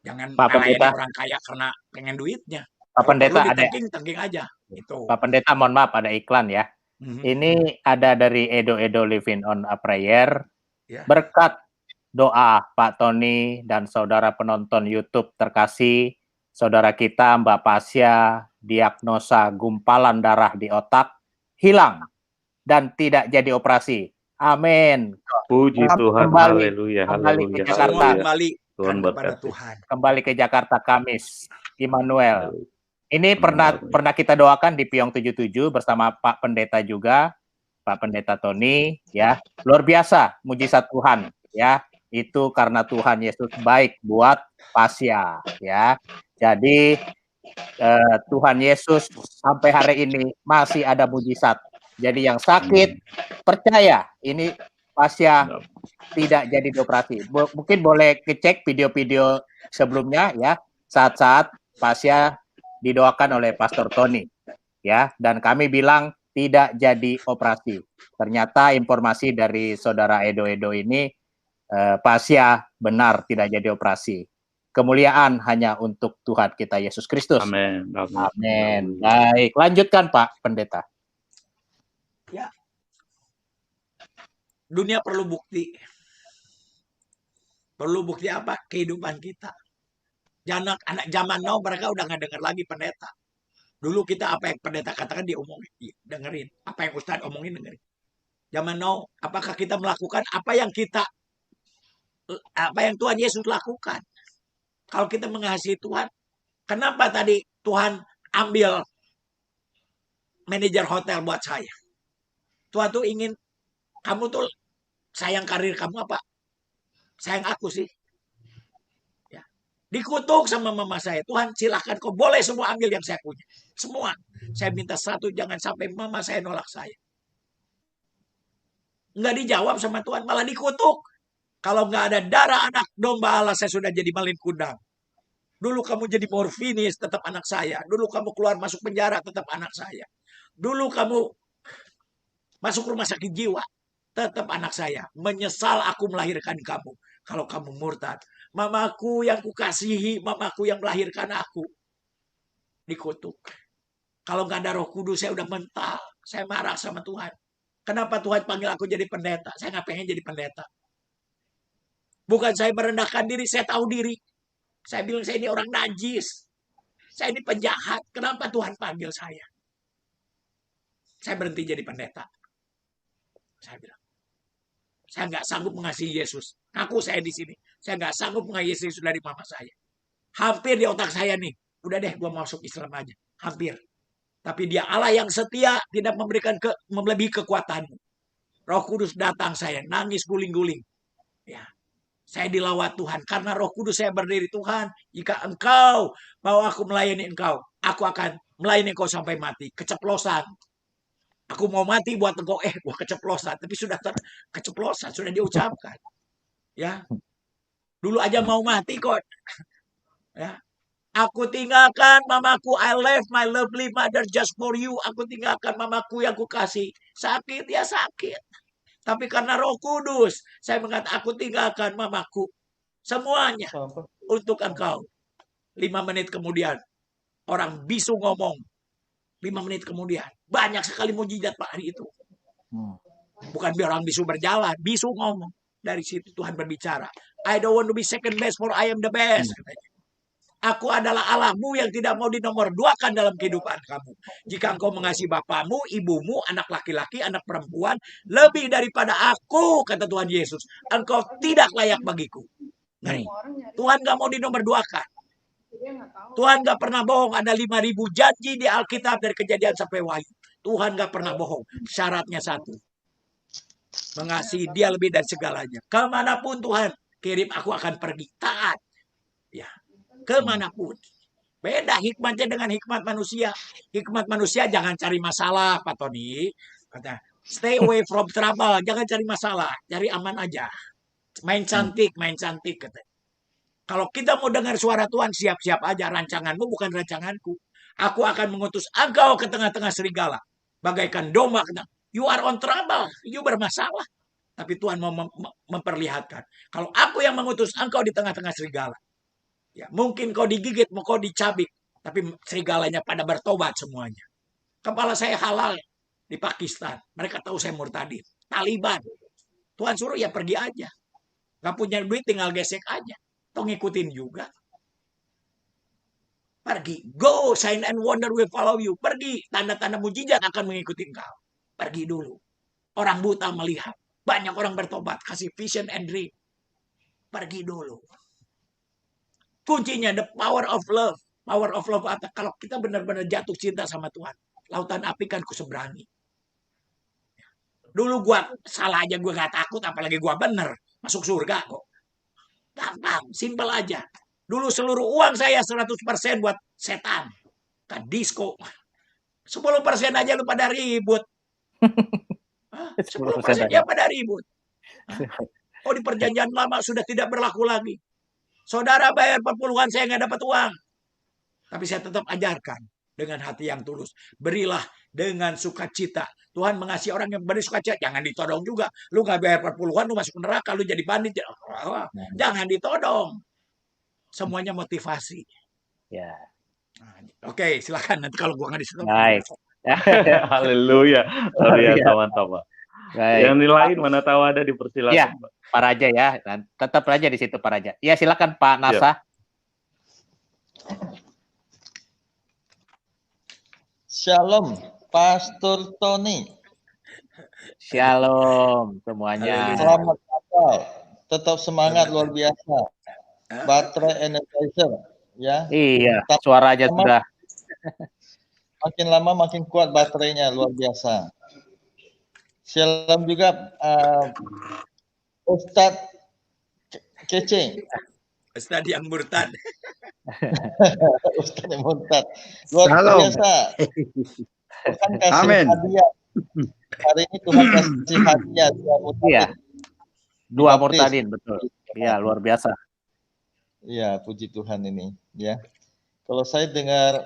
Jangan melayani orang kaya karena pengen duitnya. Pak Pendeta ada tengking aja. Itu. Pak Pendeta mohon maaf ada iklan ya. Ini ada dari Edo Living on a Prayer. Ya. Berkat doa Pak Tony dan saudara penonton YouTube terkasih, saudara kita Mbak Pasya diagnosa gumpalan darah di otak hilang dan tidak jadi operasi. Amin. Puji Tuhan. Haleluya. Kembali ke Jakarta. Kembali ke Jakarta Kamis. Immanuel. Ini pernah kita doakan di Piyong 77 bersama Pak Pendeta juga, Pak Pendeta Tony, ya. Luar biasa mujizat Tuhan, ya. Itu karena Tuhan Yesus baik buat Pasya, ya. Jadi Tuhan Yesus sampai hari ini masih ada mujizat. Jadi yang sakit percaya ini Pasya tidak jadi dioperasi. Mungkin boleh kecek video-video sebelumnya, ya. Saat-saat Pasya didoakan oleh Pastor Tony, ya, dan kami bilang tidak jadi operasi. Ternyata informasi dari saudara Edo ini, Pasya benar tidak jadi operasi. Kemuliaan hanya untuk Tuhan kita Yesus Kristus. Amin. Amin. Baik, lanjutkan Pak Pendeta. Ya, dunia perlu bukti. Perlu bukti apa? Kehidupan kita. Anak zaman now mereka udah nggak dengar lagi pendeta. Dulu kita apa yang pendeta katakan dia omongin, dengerin. Apa yang Ustadz omongin dengerin. Zaman now, apakah kita melakukan apa yang Tuhan Yesus lakukan? Kalau kita mengasihi Tuhan, kenapa tadi Tuhan ambil manajer hotel buat saya? Tuhan tuh ingin kamu tuh sayang karir kamu apa? Sayang aku sih. Dikutuk sama mama saya. Tuhan silakan kau boleh semua ambil yang saya punya. Semua. Saya minta satu jangan sampai mama saya nolak saya. Nggak dijawab sama Tuhan malah dikutuk. Kalau nggak ada darah anak domba Allah saya sudah jadi malin kundang. Dulu kamu jadi morfinis tetap anak saya. Dulu kamu keluar masuk penjara tetap anak saya. Dulu kamu masuk rumah sakit jiwa tetap anak saya. Menyesal aku melahirkan kamu. Kalau kamu murtad. Mamaku yang kukasihi, mamaku yang melahirkan aku. Dikutuk. Kalau nggak ada Roh Kudus, saya udah mental. Saya marah sama Tuhan. Kenapa Tuhan panggil aku jadi pendeta? Saya nggak pengen jadi pendeta. Bukan saya merendahkan diri, saya tahu diri. Saya bilang saya ini orang najis. Saya ini penjahat. Kenapa Tuhan panggil saya? Saya berhenti jadi pendeta. Saya bilang. Saya nggak sanggup mengasihi Yesus. Ngaku saya di sini. Saya nggak sanggup mengasihi Yesus dari mama saya. Hampir di otak saya nih. Udah deh, gue masuk Islam aja. Hampir. Tapi dia Allah yang setia, tidak memberikan melebihi kekuatanmu. Roh Kudus datang, saya nangis guling-guling. Ya, saya dilawat Tuhan. Karena Roh Kudus saya berdiri, Tuhan, jika Engkau mau aku melayani Engkau, aku akan melayani Engkau sampai mati. Keceplosan. Aku mau mati buat Engkau, gua keceplosan. Tapi sudah keceplosan, sudah diucapkan. Ya, dulu aja mau mati kok. Ya, aku tinggalkan mamaku. I left my lovely mother just for you. Aku tinggalkan mamaku yang kukasih. Sakit ya sakit. Tapi karena Roh Kudus, saya mengatakan aku tinggalkan mamaku. Semuanya untuk Engkau. 5 menit kemudian, orang bisu ngomong. 5 menit kemudian. Banyak sekali mujizat Pak hari itu. Bukan biar orang bisu berjalan. Bisu ngomong. Dari situ Tuhan berbicara. I don't want to be second best, for I am the best. Katanya. Aku adalah Allahmu yang tidak mau dinomorduakan dalam kehidupan kamu. Jika engkau mengasihi bapamu, ibumu, anak laki-laki, anak perempuan, lebih daripada aku, kata Tuhan Yesus, engkau tidak layak bagiku. Ngeri. Tuhan gak mau dinomorduakan. Tuhan gak pernah bohong. Ada 5.000 janji di Alkitab dari Kejadian sampai Wahyu. Tuhan gak pernah bohong. Syaratnya satu. Mengasihi dia lebih dari segalanya. Kemanapun Tuhan kirim, aku akan pergi. Taat. Ya. Kemanapun. Beda hikmatnya dengan hikmat manusia. Hikmat manusia jangan cari masalah, Pak Tony. Kata, stay away from trouble. Jangan cari masalah. Cari aman aja. Main cantik, kata. Kalau kita mau dengar suara Tuhan, siap-siap aja. Rancanganmu bukan rancanganku. Aku akan mengutus engkau ke tengah-tengah serigala. Bagaikan domba. You are on trouble. You bermasalah. Tapi Tuhan mau memperlihatkan. Kalau aku yang mengutus engkau di tengah-tengah serigala. Ya, mungkin kau digigit, mau kau dicabik. Tapi serigalanya pada bertobat semuanya. Kepala saya halal di Pakistan. Mereka tahu saya murtadin. Taliban. Tuhan suruh ya pergi aja. Gak punya duit tinggal gesek aja. Atau ngikutin juga. Pergi. Go, sign and wonder will follow you. Pergi. Tanda-tanda mujizat akan mengikuti engkau. Pergi dulu. Orang buta melihat. Banyak orang bertobat. Kasih vision and dream. Pergi dulu. Kuncinya the power of love. Power of love. Kalau kita benar-benar jatuh cinta sama Tuhan. Lautan api kan kuseberangi. Dulu gua salah aja gua gak takut. Apalagi gua bener. Masuk surga kok. Gampang. Simpel aja. Dulu seluruh uang saya 100% buat setan. Ke disco. 10% aja lu pada ribut. 10% ya pada ribut. Oh di perjanjian lama sudah tidak berlaku lagi. Saudara bayar perpuluhan saya nggak dapat uang. Tapi saya tetap ajarkan dengan hati yang tulus. Berilah dengan sukacita. Tuhan mengasihi orang yang beri sukacita. Jangan ditodong juga. Lu nggak bayar perpuluhan, lu masuk neraka, lu jadi bandit. Jangan ditodong. Semuanya motivasi. Ya. Oke, silakan nanti kalau gua nggak disitu. Baik. Haleluya. Luar biasa, mantap, Pak. Baik. Yang lain mana tahu ada dipersilakan, Ya, Pak. Pak Raja ya. Dan tetap aja di situ Pak Raja. Ya, silakan Pak Nasa. Shalom, Pastor Tony. Shalom semuanya. Selamat Natal. Tetap semangat luar biasa. Baterai energizer, ya. Iya, suaranya sudah. Makin lama makin kuat baterainya, luar biasa. Shalom juga Ustadz Kece. Ustadz yang murtad. Ustadz yang murtad. Luar biasa. Tuhan kasih Amin. hadiah. Hari ini Tuhan kasih hadiah. Iya. Dua murtadin, betul. Iya, luar biasa. Iya, puji Tuhan ini, ya. Kalau saya dengar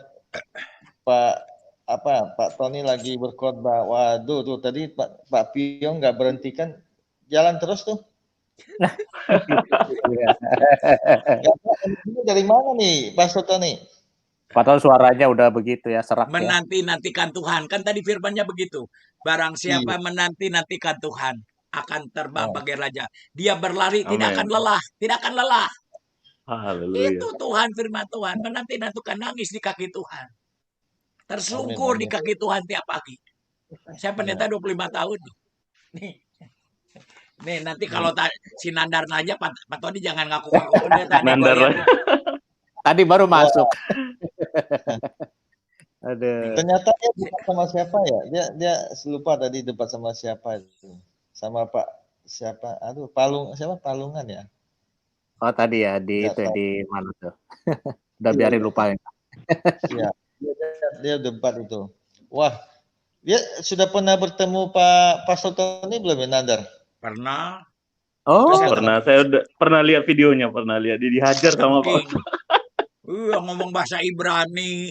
Pak Tony lagi berkhotbah, waduh tuh tadi Pak Piong nggak berhentikan, jalan terus tuh. Dari mana nih, Pastor Tony? Padahal suaranya udah begitu ya, serak. Menanti-nantikan Tuhan, kan tadi firman-Nya begitu. Barang siapa menanti-nantikan Tuhan akan terbang bagai raja. Dia berlari tidak akan lelah, tidak akan lelah. Haleluya. Itu Tuhan, firman Tuhan. Menanti-nantikan, nangis di kaki Tuhan. Tersungkur di kaki Tuhan tiap pagi. Saya pendeta 25 tahun. Nih nanti kalau si Nandar aja Pak Tony jangan ngaku-ngaku pendeta. Nandar. Tadi baru Wah, masuk. Aduh. ternyata dia debat sama siapa ya? Dia lupa tadi debat sama siapa itu. Sama Pak siapa? Aduh, siapa Palungan ya? Oh tadi ya Nggak tahu. di mana tuh? Udah Iya, biarin iya. lupa ya. Iya, dia debat itu. Wah, dia sudah pernah bertemu Pak Pastor Tony belum ya, Nandar? Pernah. Oh, Terus Pernah, saya udah pernah lihat videonya, pernah lihat dia dihajar sama Pak. Tengking. Ngomong bahasa Ibrani,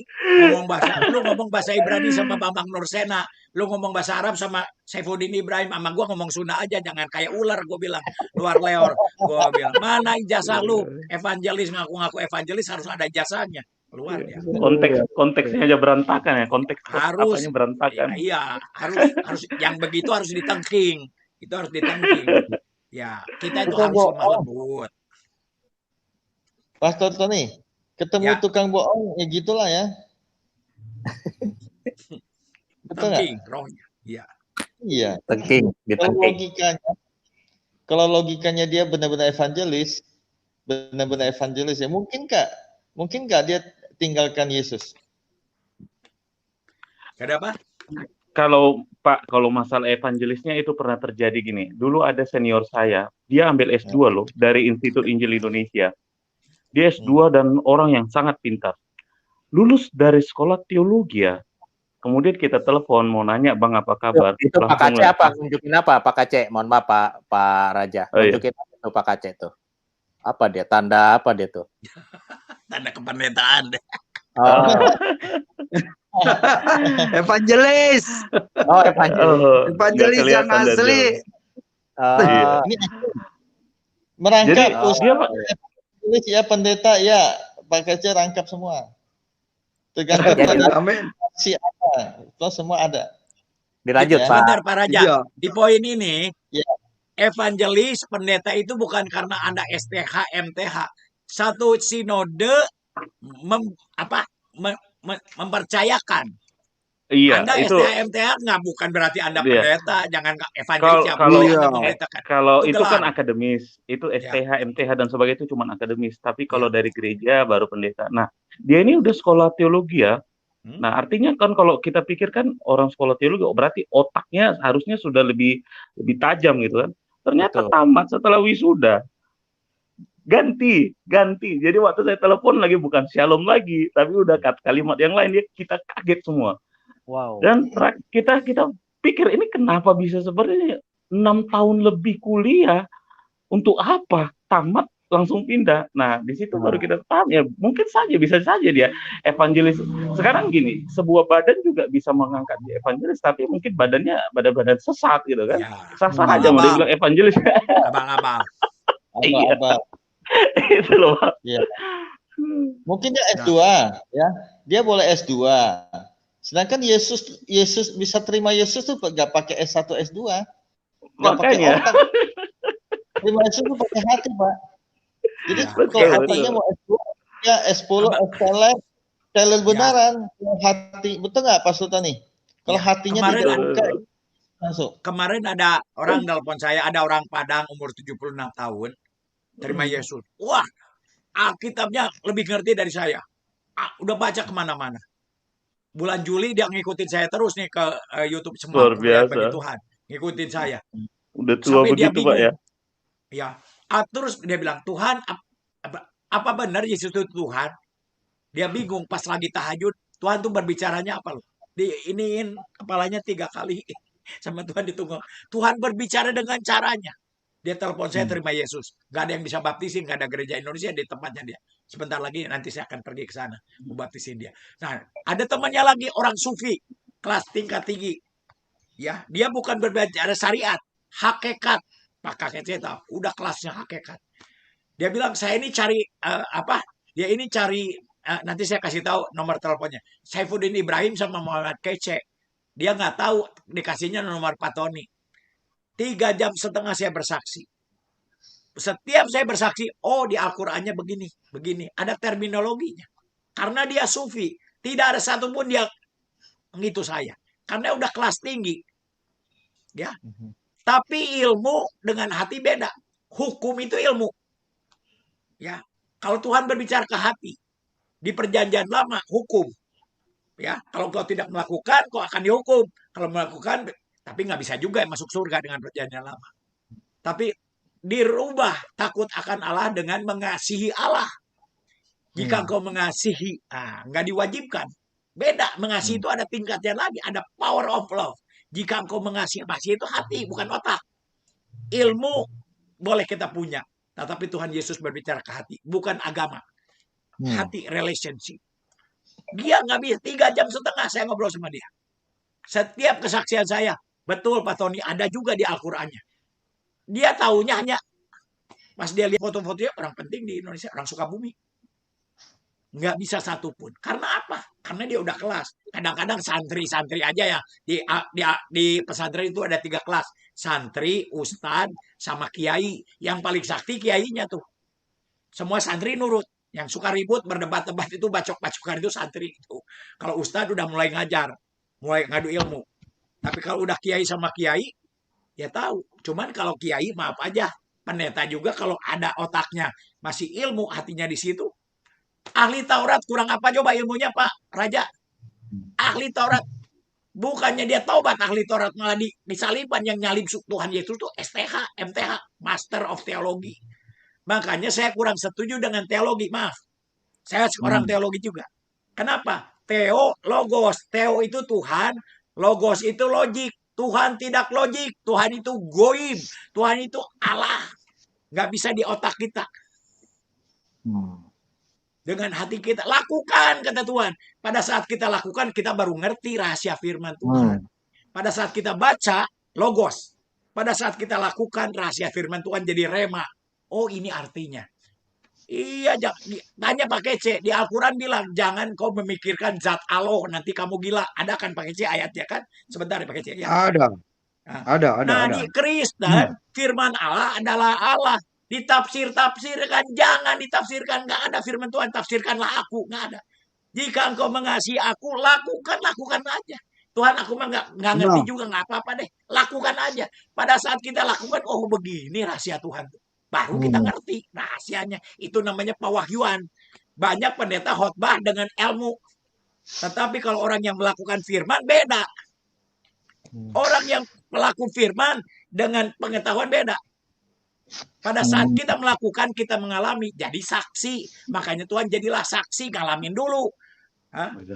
lu ngomong bahasa Ibrani sama Bambang Nursena, lu ngomong bahasa Arab sama Saifuddin Ibrahim, sama gua ngomong Sunda aja, jangan kayak ular, gua bilang, luar leor. Gua bilang, mana ijazah lu? Evangelis, ngaku-ngaku evangelis harus ada ijazahnya. Keluar dia. Konteksnya aja berantakan ya, konteks Harus, apanya berantakan. iya, harus yang begitu harus ditengking. Itu harus ditengking. Ya, kita itu Tukang harus lemah bohong. lembut. Pastor Tony, ketemu Ya. tukang bohong, ya gitulah ya. Betul nggak? Tengking rohnya. Iya. Iya. tengking, Kalau ditengking. logikanya dia benar-benar evangelis ya mungkin nggak dia tinggalkan Yesus? Kenapa? Kalau Pak, kalau masalah evangelisnya itu pernah terjadi gini. Dulu ada senior saya, dia ambil S2 loh dari Institut Injil Indonesia. Dia S2 dan orang yang sangat pintar. Lulus dari sekolah teologi ya. Kemudian kita telepon mau nanya, "Bang, apa kabar?" Itu Pak Langsung Kace apa? Nunjukin apa Pak Kace? Mohon maaf Pak Raja. Oh, iya. Nunjukin apa tuh Pak Kace tuh? Apa dia? Tanda apa dia tuh? Tanda kependetaan deh. Oh, Evangelis. evangelis. Evangelis nggak yang kelihatan asli. Iya. Ini merangkap Jadi, posisi dia Pak, evangelis ya, pendeta ya, pakai rangkap semua. Tergantung Jadi, dari Amin. si apa, itu semua ada. dilanjut Ya. Pak. Sebentar Pak Raja. Iya. Di poin ini, Ya. evangelis pendeta itu bukan karena Anda STH, MTH. Satu sinode mempercayakan. iya, Anda itu STH, MTH nggak bukan berarti Anda Iya. pendeta. Jangan evangelis ya, kalau boleh Anda Iya. memberitakan. kalau Itu itu kan gelar. akademis, itu STH, MTH dan sebagainya itu cuma akademis. Tapi kalau Ya. dari gereja baru pendeta. Nah, dia ini udah sekolah teologi ya. Nah, artinya kan kalau kita pikirkan orang sekolah teologi, berarti otaknya harusnya sudah lebih tajam gitu kan. Ternyata Betul. tamat setelah wisuda. Ganti. Jadi waktu saya telepon lagi bukan shalom lagi, tapi udah kalimat yang lain, kita kaget semua. Wow. Dan kita pikir ini kenapa bisa seperti ini? 6 tahun lebih kuliah untuk apa? Tamat langsung pindah. Nah, di situ baru kita paham ya, mungkin saja bisa saja dia evangelis. Sekarang gini, sebuah badan juga bisa mengangkat dia evangelis, tapi mungkin badannya badan sesat gitu kan. Ya. Sah-sah aja mau dibilang evangelis. Abang-abang. Iya. Apa? Itu loh, Pak. Ya. Mungkin dia S2 ya. Dia boleh S2. Sedangkan Yesus bisa terima Yesus tuh nggak pakai S1 S2. Nggak pakai Makanya. otak. Terima Yesus tuh pakai hati, Pak. Jadi Ya. kalau Betul. otaknya mau S2 ya S10, talent beneran, hati. Betul nggak Pak Sultani? Kalau Ya. hatinya Kemarin tidak buka masuk. Kemarin ada orang telepon saya, ada orang Padang umur 76 tahun terima Yesus. Wah, Alkitabnya lebih ngerti dari saya. Udah baca kemana-mana. Bulan Juli dia ngikutin saya terus nih ke YouTube semua. Luar biasa. Tuhan. Ngikutin saya. Udah tua Sampai dia begitu, Pak ya. Ya. Terus dia bilang, Tuhan, apa benar Yesus itu Tuhan? Dia bingung pas lagi tahajud. Tuhan tuh berbicaranya apa loh? Diiniin kepalanya 3 kali. Sama Tuhan ditunggu. Tuhan berbicara dengan caranya. Dia telepon saya terima Yesus. Gak ada yang bisa baptisin. Gak ada gereja Indonesia di tempatnya dia. Sebentar lagi nanti saya akan pergi ke sana. Mau baptisin dia. Nah, ada temannya lagi orang sufi. Kelas tingkat tinggi. Ya, dia bukan berbicara syariat. Hakikat. Pak kakek saya tahu. Udah kelasnya hakikat. Dia bilang, saya ini cari Dia ini cari nanti saya kasih tahu nomor teleponnya. Saifuddin Ibrahim sama Muhammad Kece. Dia nggak tahu dikasihnya nomor Pak Tony. 3,5 jam saya bersaksi. Setiap saya bersaksi, di Al-Qur'annya begini. Ada terminologinya. Karena dia sufi. Tidak ada satupun dia ngitu saya. Karena udah kelas tinggi. Ya. Tapi ilmu dengan hati beda. Hukum itu ilmu. Ya. Kalau Tuhan berbicara ke hati. Di perjanjian lama hukum, ya. Kalau kau tidak melakukan, kau akan dihukum. Kalau melakukan, tapi nggak bisa juga masuk surga dengan perjanjian lama. Tapi dirubah takut akan Allah dengan mengasihi Allah. Jika engkau mengasihi, nggak diwajibkan. Beda, mengasihi itu ada tingkatnya lagi, ada power of love. Jika engkau mengasihi itu hati, bukan otak. Ilmu boleh kita punya, tetapi Tuhan Yesus berbicara ke hati, bukan agama. Hati, relationship. Dia nggak bisa 3,5 jam saya ngobrol sama dia. Setiap kesaksian saya, betul Pak Tony, ada juga di Al-Qur'annya. Dia taunya hanya pas dia lihat foto-fotonya orang penting di Indonesia, orang Sukabumi. Nggak bisa satupun. Karena apa? Karena dia udah kelas. Kadang-kadang santri-santri aja ya. Di pesantren itu ada 3 kelas. Santri, ustad, sama kiai. Yang paling sakti kiainya tuh. Semua santri nurut. Yang suka ribut, berdebat-debat itu, bacok-bacokan itu santri itu. Kalau ustad udah mulai ngajar. Mulai ngadu ilmu. Tapi kalau udah kiai sama kiai, ya tahu. Cuman kalau kiai, maaf aja. Pendeta juga kalau ada otaknya. Masih ilmu, hatinya di situ. Ahli Taurat kurang apa coba ilmunya Pak Raja? Ahli Taurat. Bukannya dia taubat ahli Taurat, malah disaliban. Yang nyalib Tuhan Yesus itu STH, MTH, Master of Theology. Makanya saya kurang setuju dengan teologi, maaf. Saya seorang teologi juga. Kenapa? Theo, logos. Theo itu Tuhan, logos itu logik. Tuhan tidak logik. Tuhan itu goib. Tuhan itu Allah. Nggak bisa di otak kita. Dengan hati kita. Lakukan, kata Tuhan. Pada saat kita lakukan, kita baru ngerti rahasia firman Tuhan. Pada saat kita baca, logos. Pada saat kita lakukan, rahasia firman Tuhan jadi rema. Oh, ini artinya. Iya, tanya pakai C. Di Al-Quran bilang, jangan kau memikirkan zat Allah, nanti kamu gila. Ada kan pakai C ayatnya kan? Sebentar ya pakai C. Ya. Ada. Ada. Di Kristen, firman Allah adalah Allah. Ditafsir-tafsirkan, jangan ditafsirkan, nggak ada firman Tuhan, tafsirkanlah aku, nggak ada. Jika engkau mengasihi aku, lakukan aja. Tuhan, aku mah nggak ngerti juga, nggak apa-apa deh, lakukan aja. Pada saat kita lakukan, oh begini rahasia Tuhan, baru kita ngerti rahasianya. Itu namanya pewahyuan. Banyak pendeta khotbah dengan ilmu, tetapi kalau orang yang melakukan firman beda. Orang yang melakukan firman dengan pengetahuan beda. Pada saat kita melakukan, kita mengalami, jadi saksi. Makanya Tuhan jadilah saksi, ngalamin dulu.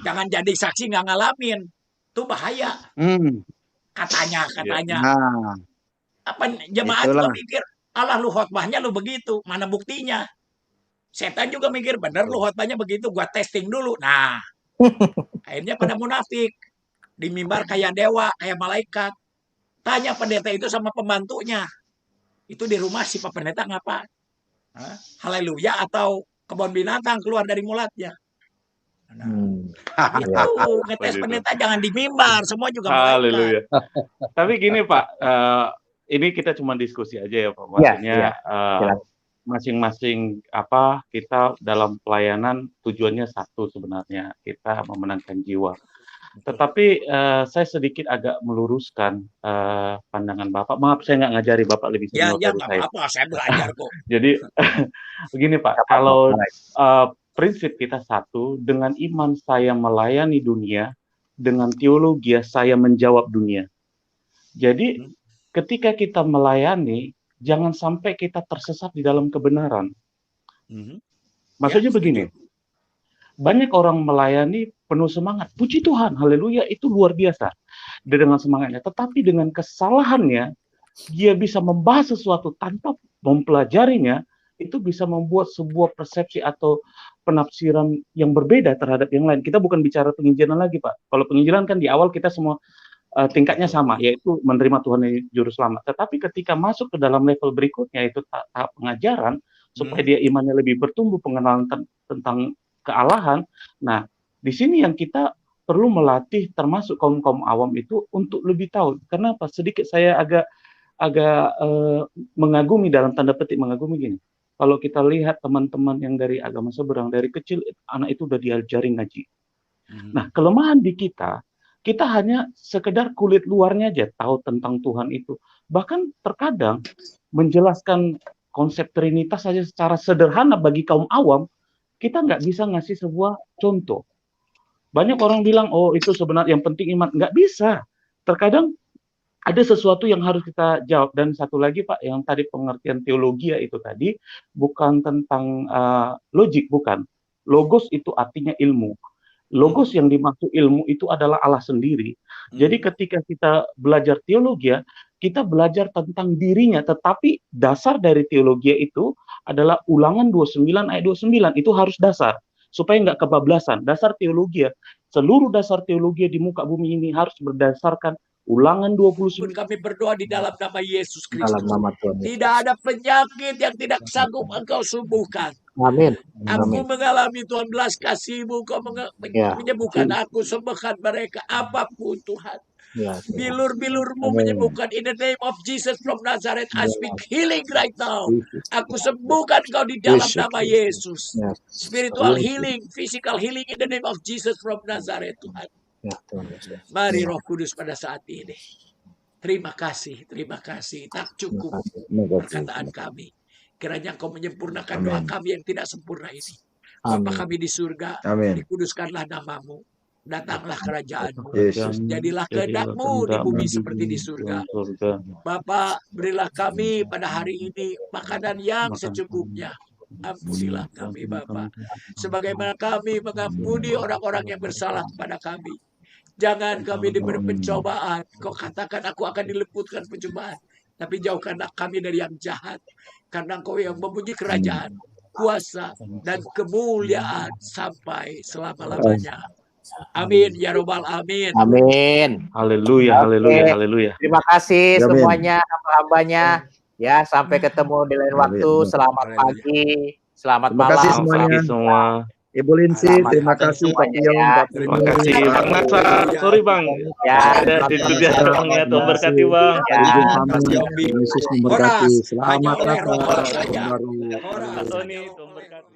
Jangan jadi saksi nggak ngalamin, itu bahaya. Katanya. Apa jemaat juga mikir, Allah lu khotbahnya lu begitu, mana buktinya? Setan juga mikir, bener lu khotbahnya begitu, gua testing dulu. Nah, akhirnya pada munafik, di mimbar kayak dewa, kayak malaikat. Tanya pendeta itu sama pembantunya. Itu di rumah si Pak Pendeta ngapa? Haleluya atau kebun binatang keluar dari mulutnya. Itu ngetes pendeta jangan di mimbar, semua juga haleluya. Tapi gini Pak, ini kita cuma diskusi aja ya Pak. Maksudnya masing-masing kita dalam pelayanan tujuannya satu sebenarnya, kita memenangkan jiwa. Tetapi saya sedikit agak meluruskan pandangan Bapak. Maaf, saya nggak ngajari Bapak lebih senior dari saya. Apa, saya belajar kok. Jadi begini Pak, kalau prinsip kita satu, dengan iman saya melayani dunia, dengan teologi saya menjawab dunia. Jadi ketika kita melayani, jangan sampai kita tersesat di dalam kebenaran. Maksudnya begini. Banyak orang melayani penuh semangat. Puji Tuhan, haleluya, itu luar biasa. Dengan semangatnya. Tetapi dengan kesalahannya, dia bisa membahas sesuatu tanpa mempelajarinya, itu bisa membuat sebuah persepsi atau penafsiran yang berbeda terhadap yang lain. Kita bukan bicara penginjilan lagi, Pak. Kalau penginjilan kan di awal kita semua tingkatnya sama, yaitu menerima Tuhan Juru Selamat. Tetapi ketika masuk ke dalam level berikutnya, itu tahap pengajaran, supaya dia imannya lebih bertumbuh, pengenalan tentang kealahan. Nah, di sini yang kita perlu melatih termasuk kaum awam itu untuk lebih tahu. Kenapa? Sedikit saya agak mengagumi, dalam tanda petik mengagumi gini. Kalau kita lihat teman-teman yang dari agama seberang, dari kecil anak itu udah diajarin ngaji. Nah, kelemahan di kita hanya sekedar kulit luarnya aja tahu tentang Tuhan itu. Bahkan terkadang menjelaskan konsep Trinitas saja secara sederhana bagi kaum awam, kita nggak bisa ngasih sebuah contoh. Banyak orang bilang, oh itu sebenarnya yang penting iman. Nggak bisa. Terkadang ada sesuatu yang harus kita jawab. Dan satu lagi Pak, yang tadi pengertian teologi itu tadi, bukan tentang logik, bukan. Logos itu artinya ilmu. Logos yang dimaksud ilmu itu adalah Allah sendiri. Jadi ketika kita belajar teologi, kita belajar tentang dirinya, tetapi dasar dari teologi itu adalah Ulangan 29 ayat 29, itu harus dasar, supaya nggak kebablasan. Dasar teologi, seluruh dasar teologi di muka bumi ini harus berdasarkan Ulangan 29. Kami berdoa di dalam nama Yesus Dalam Kristus. nama Tuhan Yesus. Tidak ada penyakit yang tidak sanggup Engkau sembuhkan. Amin. Aku Amin. mengalami Tuhan belas kasih-Mu, Kau Ya. menyembuhkan aku, sembuhkan mereka, apapun Tuhan. Ya, Tuhan. Bilur-bilur-Mu Amin. menyembuhkan. In the name of Jesus from Nazareth, I speak healing right now. Aku sembuhkan Kau di dalam nama Yesus. Ya. Spiritual healing, physical healing in the name of Jesus from Nazareth, Tuhan. Ya, Tuhan Yesus. Mari Roh Kudus pada saat ini. Terima kasih. Tak cukup perkataan kami. Kiranya Engkau menyempurnakan doa kami yang tidak sempurna ini. Bapa kami di surga, dikuduskanlah nama-Mu. Datanglah kerajaan-Mu. Jadilah kehendak-Mu di bumi seperti di surga. Bapa, berilah kami pada hari ini makanan yang secukupnya. Ampunilah kami, Bapa. Sebagaimana kami mengampuni orang-orang yang bersalah kepada kami. Jangan kami diberi pencobaan. Kau katakan aku akan diluputkan pencobaan. Tapi jauhkanlah kami dari yang jahat. Karena Engkau yang mempunyai kerajaan, kuasa, dan kemuliaan sampai selama-lamanya. Amin. Ya Rabbal Amin. Amin. Haleluya, haleluya, haleluya. Terima kasih Amin. semuanya, hamba-hambanya. Ya, sampai ketemu di lain waktu. Selamat pagi, selamat Terima kasih malam. semuanya. Pagi semua. Ibu Lindsay, Selamat terima pagi kasih Pak semuanya, Piong, ya. Pak Terima Primi. kasih Bang Nasa. Sorry Bang. Ya, Ada itu dia Bang ya, Tuhan berkati Bang. ya. Ibu Mami, Yesus memberkati. Selamat Hanya oleh Natal Roh Allah tahun saja. baru. Orang Pak Tony, Tuhan berkati.